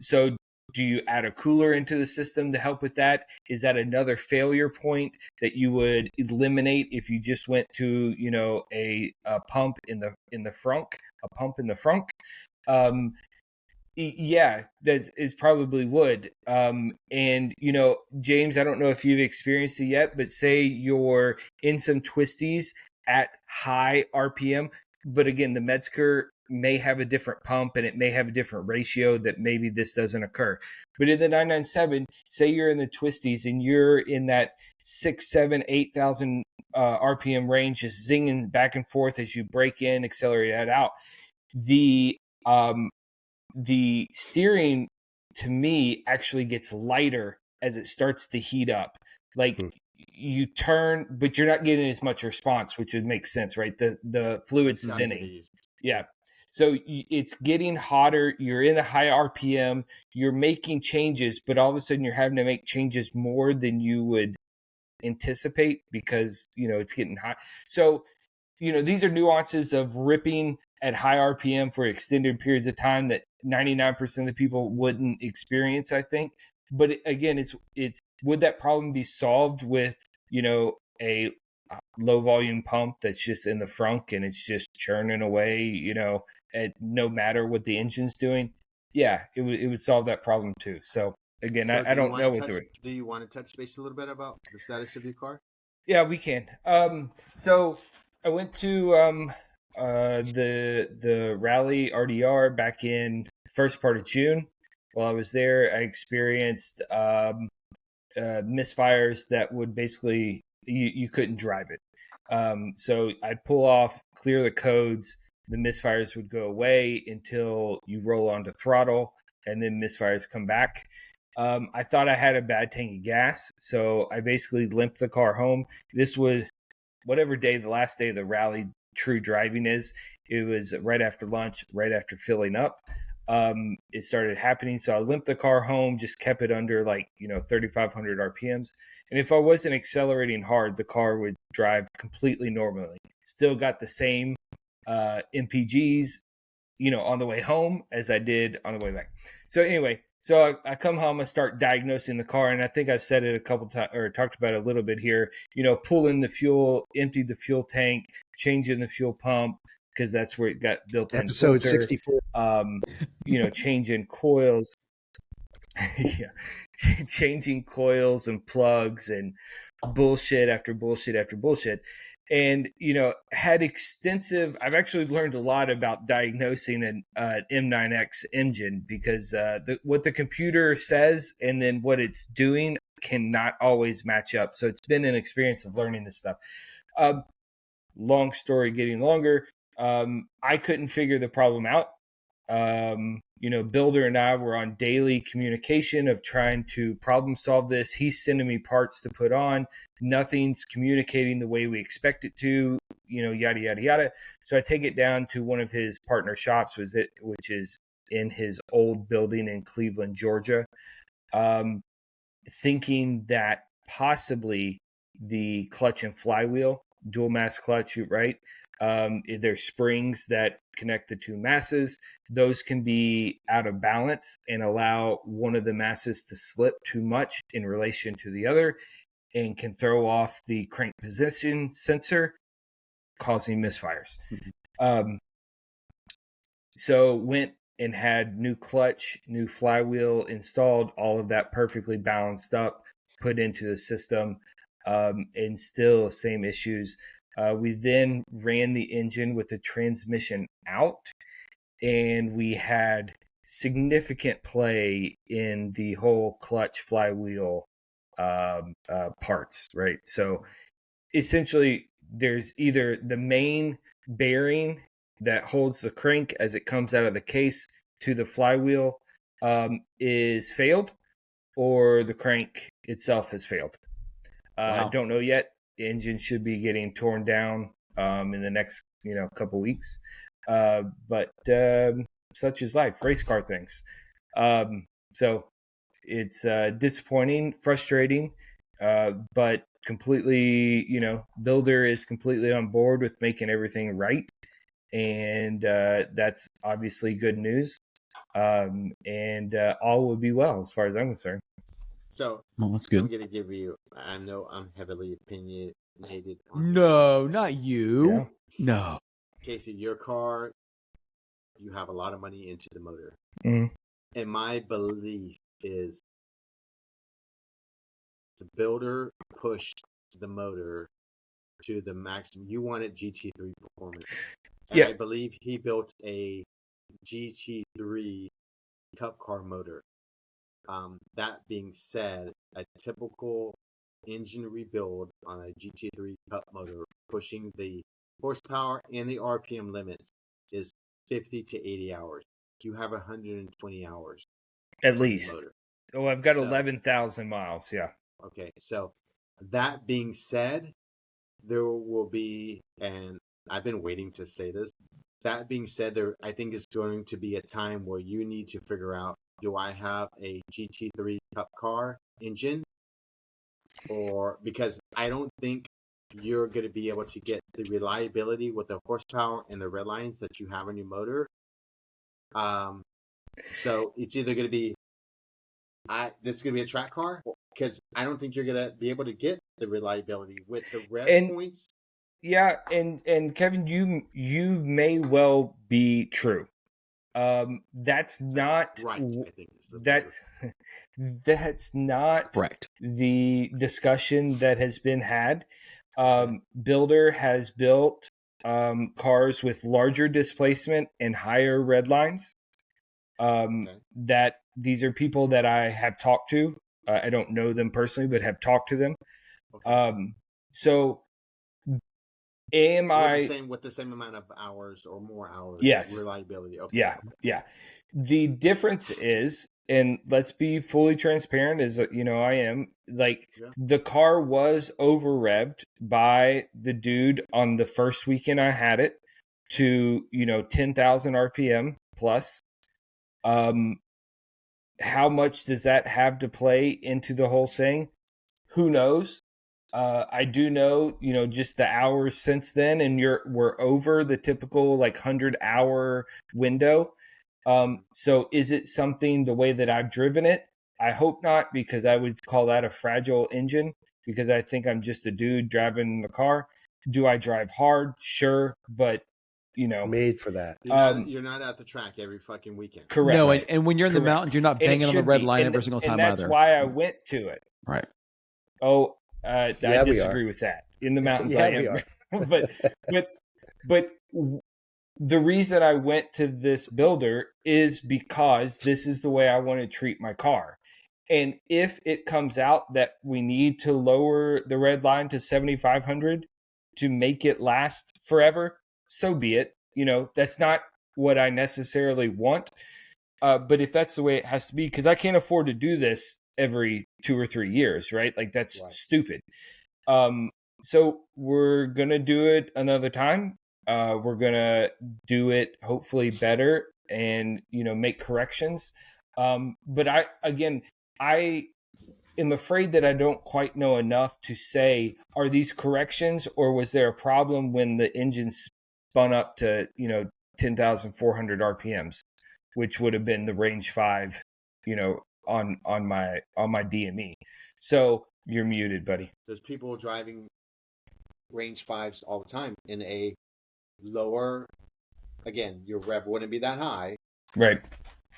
Speaker 2: So do you add a cooler into the system to help with that? Is that another failure point that you would eliminate if you just went to, a pump in the frunk, a pump in the frunk? Yeah, that is probably would. And James, I don't know if you've experienced it yet, but say you're in some twisties at high RPM, but again, the Metzger may have a different pump and it may have a different ratio that maybe this doesn't occur. But in the 997, say you're in the twisties and you're in that 6, 7, 8,000 RPM range, just zinging back and forth as you break in, accelerate that out. The steering to me actually gets lighter as it starts to heat up. Like you turn, but you're not getting as much response, which would make sense, right? The fluid's thinning. Yeah. So it's getting hotter. You're in a high RPM. You're making changes, but all of a sudden you're having to make changes more than you would anticipate because, it's getting hot. So, these are nuances of ripping at high RPM for extended periods of time that 99% of the people wouldn't experience, I think. But again, it's would that problem be solved with, a low volume pump that's just in the frunk and it's just churning away, at no matter what the engine's doing? Yeah, it would solve that problem too. So again, I don't know what to.
Speaker 3: Do you want to touch base a little bit about the status of your car?
Speaker 2: Yeah, we can. So I went to the rally RDR back in first part of June. While I was there, I experienced misfires that would basically you couldn't drive it. So I'd pull off, clear the codes. The misfires would go away until you roll onto throttle, and then misfires come back. I thought I had a bad tank of gas, so I basically limped the car home. This was whatever day, the last day of the rally true driving is. It was right after lunch, right after filling up. It started happening, so I limped the car home, just kept it under 3,500 RPMs. And if I wasn't accelerating hard, the car would drive completely normally. Still got the same MPGs, on the way home as I did on the way back. So anyway, so I come home, I start diagnosing the car, and I think I've said it a couple times or talked about it a little bit here. Pulling the fuel, emptied the fuel tank, changing the fuel pump because that's where it got built in.
Speaker 4: Episode 64.
Speaker 2: Changing coils, yeah, changing coils and plugs and bullshit after bullshit after bullshit. And, had extensive, I've actually learned a lot about diagnosing an M9X engine because what the computer says and then what it's doing cannot always match up. So it's been an experience of learning this stuff. Long story getting longer. I couldn't figure the problem out. Builder and I were on daily communication of trying to problem solve this. He's sending me parts to put on. Nothing's communicating the way we expect it to, yada, yada, yada. So I take it down to one of his partner shops, which is in his old building in Cleveland, Georgia, thinking that possibly the clutch and flywheel, dual mass clutch, right? There's springs that connect the two masses. Those can be out of balance and allow one of the masses to slip too much in relation to the other and can throw off the crank position sensor, causing misfires. So went and had new clutch, new flywheel installed, all of that perfectly balanced up, put into the system, and still same issues. We then ran the engine with the transmission out, and we had significant play in the whole clutch flywheel parts, right? So essentially, there's either the main bearing that holds the crank as it comes out of the case to the flywheel is failed, or the crank itself has failed.
Speaker 1: Wow.
Speaker 2: Don't know yet. The engine should be getting torn down in the next couple weeks. But such is life, race car things. So it's disappointing, frustrating, but completely, builder is completely on board with making everything right. And that's obviously good news. And all will be well as far as I'm concerned.
Speaker 3: So
Speaker 1: Well, that's
Speaker 3: I'm
Speaker 1: good.
Speaker 3: going to give you, I know I'm heavily opinionated on this.
Speaker 1: No, not you.
Speaker 2: Yeah.
Speaker 1: No.
Speaker 3: Casey, your car, you have a lot of money into the motor.
Speaker 2: Mhm.
Speaker 3: And my belief is the builder pushed the motor to the maximum. You wanted GT3 performance. And
Speaker 2: Yeah.
Speaker 3: I believe he built a GT3 Cup car motor. That being said, a typical engine rebuild on a GT3 Cup motor, pushing the horsepower and the RPM limits, is 50 to 80 hours. You have 120 hours.
Speaker 2: At
Speaker 3: from the
Speaker 2: least.
Speaker 3: motor.
Speaker 2: Oh, I've got
Speaker 3: So-
Speaker 2: 11,000 miles. Yeah.
Speaker 3: Okay, so that being said, there will be, and I've been waiting to say this, that being said, there I think is going to be a time where you need to figure out, do I have a GT3 Cup car engine? Or because I don't think you're going to be able to get the reliability with the horsepower and the red lines that you have on your motor. So it's either going to be, this is going to be a track car, because I don't think you're going to be able to get the reliability with the rev points.
Speaker 2: Yeah, and Kevin, you may well be true. That's not
Speaker 3: Right, I think
Speaker 2: that's not
Speaker 1: Correct.
Speaker 2: the discussion that has been had. Builder has built cars with larger displacement and higher red lines. That these are people that I have talked to. I don't know them personally, but have talked to them. So am I
Speaker 3: with the same amount of hours or more hours?
Speaker 2: Yes.
Speaker 3: Reliability. Okay.
Speaker 2: Yeah. The difference is, and let's be fully transparent, as I am, the car was over revved by the dude on the first weekend I had it to 10,000 RPM plus. How much does that have to play into the whole thing? Who knows? I do know, just the hours since then, and we're over the typical 100-hour window. So is it something the way that I've driven it? I hope not, because I would call that a fragile engine, because I think I'm just a dude driving the car. Do I drive hard? Sure. But,
Speaker 4: made for that.
Speaker 3: You're not at the track every fucking weekend.
Speaker 2: Correct.
Speaker 1: No, and when you're in the
Speaker 2: Correct.
Speaker 1: mountains, you're not
Speaker 2: And it
Speaker 1: banging on the
Speaker 2: should
Speaker 1: red
Speaker 2: be.
Speaker 1: line
Speaker 2: And
Speaker 1: every single time
Speaker 2: and that's
Speaker 1: either.
Speaker 2: why I went to it.
Speaker 1: Right.
Speaker 2: Oh, I
Speaker 4: Yeah, we
Speaker 2: disagree with that. In the mountains,
Speaker 4: Yeah,
Speaker 2: I
Speaker 4: we
Speaker 2: am.
Speaker 4: are.
Speaker 2: but the reason I went to this builder is because this is the way I want to treat my car. And if it comes out that we need to lower the red line to 7,500 to make it last forever, so be it. That's not what I necessarily want. But if that's the way it has to be, because I can't afford to do this every 2 or 3 years, right? That's
Speaker 3: Right.
Speaker 2: stupid. So we're going to do it another time. We're going to do it hopefully better and, make corrections. But I am afraid that I don't quite know enough to say, are these corrections, or was there a problem when the engine spun up to, 10,400 RPMs, which would have been the range 5, on my DME. So you're muted, buddy.
Speaker 3: There's people driving range 5s all the time in a lower, again, your rev wouldn't be that high.
Speaker 2: Right.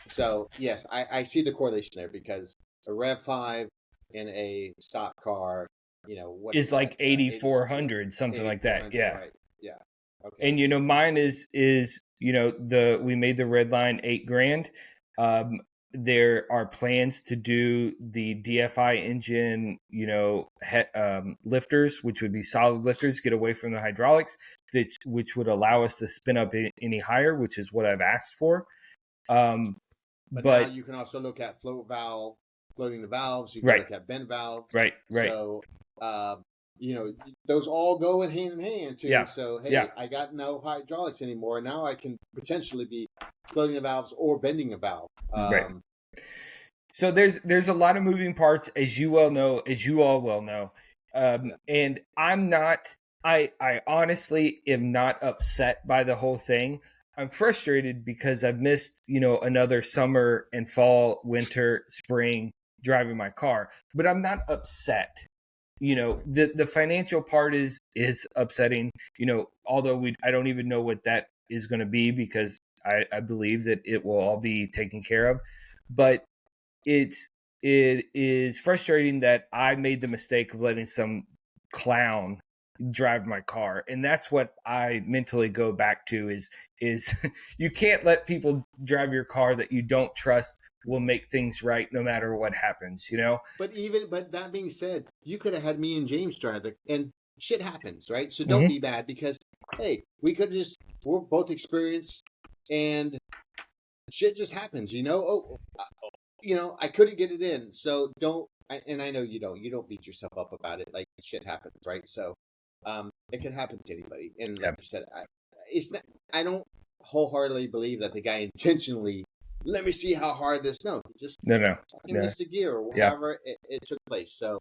Speaker 3: So yes, I see the correlation there, because a rev 5 in a stock car, what
Speaker 2: It's
Speaker 3: is
Speaker 2: like
Speaker 3: that?
Speaker 2: 8,400, something like that.
Speaker 3: 8,400,
Speaker 2: Yeah.
Speaker 3: right. Yeah. Okay.
Speaker 2: And mine is we made the red line $8,000. There are plans to do the DFI engine, lifters, which would be solid lifters, get away from the hydraulics, which would allow us to spin up any higher, which is what I've asked for.
Speaker 3: But now
Speaker 2: But
Speaker 3: you can also look at floating the valves. You can
Speaker 2: Right.
Speaker 3: look at bent valves.
Speaker 2: right.
Speaker 3: So those all go in hand too.
Speaker 2: Yeah.
Speaker 3: So, hey,
Speaker 2: Yeah.
Speaker 3: I got no hydraulics anymore. Now I can potentially be floating the valves or bending a valve.
Speaker 2: Right. So there's a lot of moving parts, as you all well know. And I honestly am not upset by the whole thing. I'm frustrated because I've missed, another summer and fall, winter, spring driving my car, but I'm not upset. The financial part is upsetting, although I don't even know what that is going to be, because I believe that it will all be taken care of. But it is frustrating that I made the mistake of letting some clown drive my car, and that's what I mentally go back to is you can't let people drive your car that you don't trust will make things right no matter what happens.
Speaker 3: But that being said, you could have had me and James drive and shit happens, right? So don't be bad, because hey, we're both experienced and shit just happens, I couldn't get it in, so don't. And I know you don't beat yourself up about it. Like, shit happens, right? So, it can happen to anybody. And like you said, I don't wholeheartedly believe that the guy intentionally. Let me see how hard this. No, just missed a gear or however it took place. So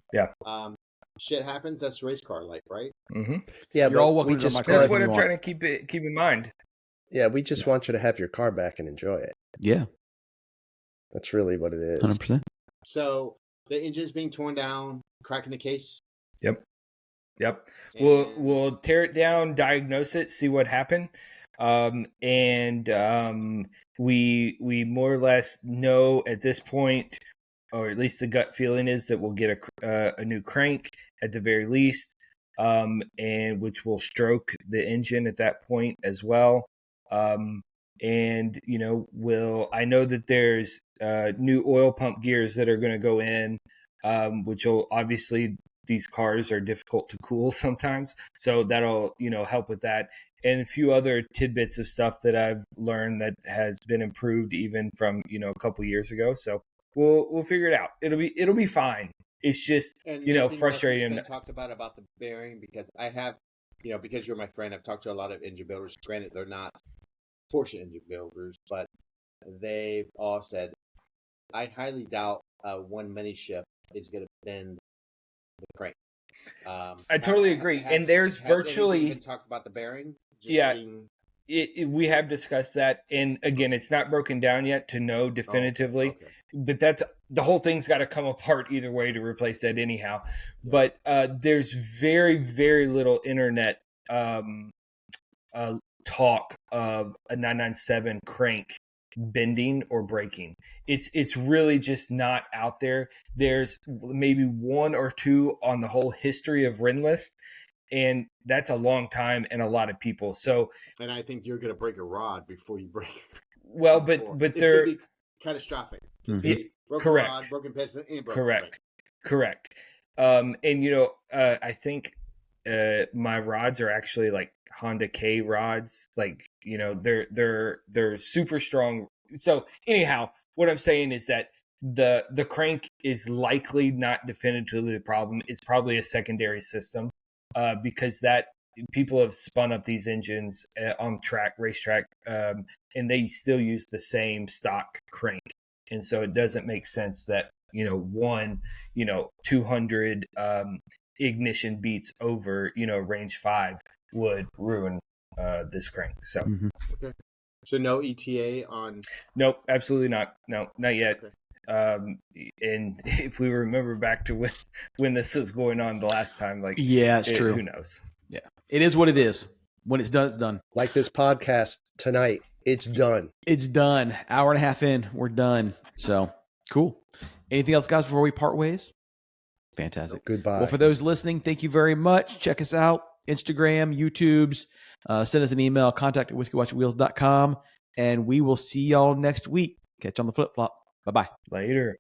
Speaker 3: shit happens. That's race car life, right?
Speaker 2: Mm-hmm.
Speaker 4: Yeah,
Speaker 1: you're all welcome.
Speaker 2: That's what I'm trying to keep in mind.
Speaker 4: Yeah, we just want you to have your car back and enjoy it.
Speaker 1: Yeah.
Speaker 4: That's really what it is.
Speaker 1: 100%.
Speaker 3: So the engine's being torn down, cracking the case.
Speaker 2: Yep. We'll tear it down, diagnose it, see what happened, and we more or less know at this point, or at least the gut feeling is that we'll get a new crank at the very least, and which will stroke the engine at that point as well. And I know that there's new oil pump gears that are going to go in, which will obviously, these cars are difficult to cool sometimes, so that'll help with that, and a few other tidbits of stuff that I've learned that has been improved even from a couple years ago. So we'll figure it out. It'll be fine. It's just frustrating.
Speaker 3: Talked about the bearing, because I have because you're my friend, I've talked to a lot of engine builders. Granted, they're not Porsche engine builders, but they've all said, I highly doubt one mini ship is going to bend the crank.
Speaker 2: I totally agree. And there's virtually
Speaker 3: been talked about the bearing.
Speaker 2: We have discussed that, and again, it's not broken down yet to know definitively. Okay. But that's the whole thing's got to come apart either way to replace that anyhow. Yeah. But there's very, very little internet talk of a 997 crank bending or breaking. It's really just not out there. There's maybe one or two on the whole history of Rennlist, and that's a long time and a lot of people. So,
Speaker 3: and I think you're going to break a rod before you break.
Speaker 2: Well, but
Speaker 3: it's going to be catastrophic.
Speaker 2: Mm-hmm.
Speaker 3: Broken
Speaker 2: correct.
Speaker 3: Rod, broken piston, and broken
Speaker 2: correct. And I think my rods are actually like Honda K rods, like they're super strong. So anyhow, what I'm saying is that the crank is likely not definitively the problem. It's probably a secondary system, because that people have spun up these engines on racetrack, and they still use the same stock crank, and so it doesn't make sense that 200 ignition beats over range 5 would ruin this crank. So
Speaker 3: okay. So no ETA on?
Speaker 2: Nope, absolutely not. No, not yet. Okay. And if we remember back to when this was going on the last time,
Speaker 1: it's true.
Speaker 2: Who knows?
Speaker 1: Yeah, it is what it is. When it's done, it's done.
Speaker 4: Like this podcast tonight, it's done.
Speaker 1: It's done. Hour and a half in, we're done. So cool. Anything else, guys, before we part ways? Fantastic.
Speaker 4: Goodbye.
Speaker 1: Well, for those listening, thank you very much. Check us out. Instagram, YouTube's. Send us an email, contact@whiskeywatchwheels.com, and we will see y'all next week. Catch you on the flip-flop. Bye-bye.
Speaker 2: Later.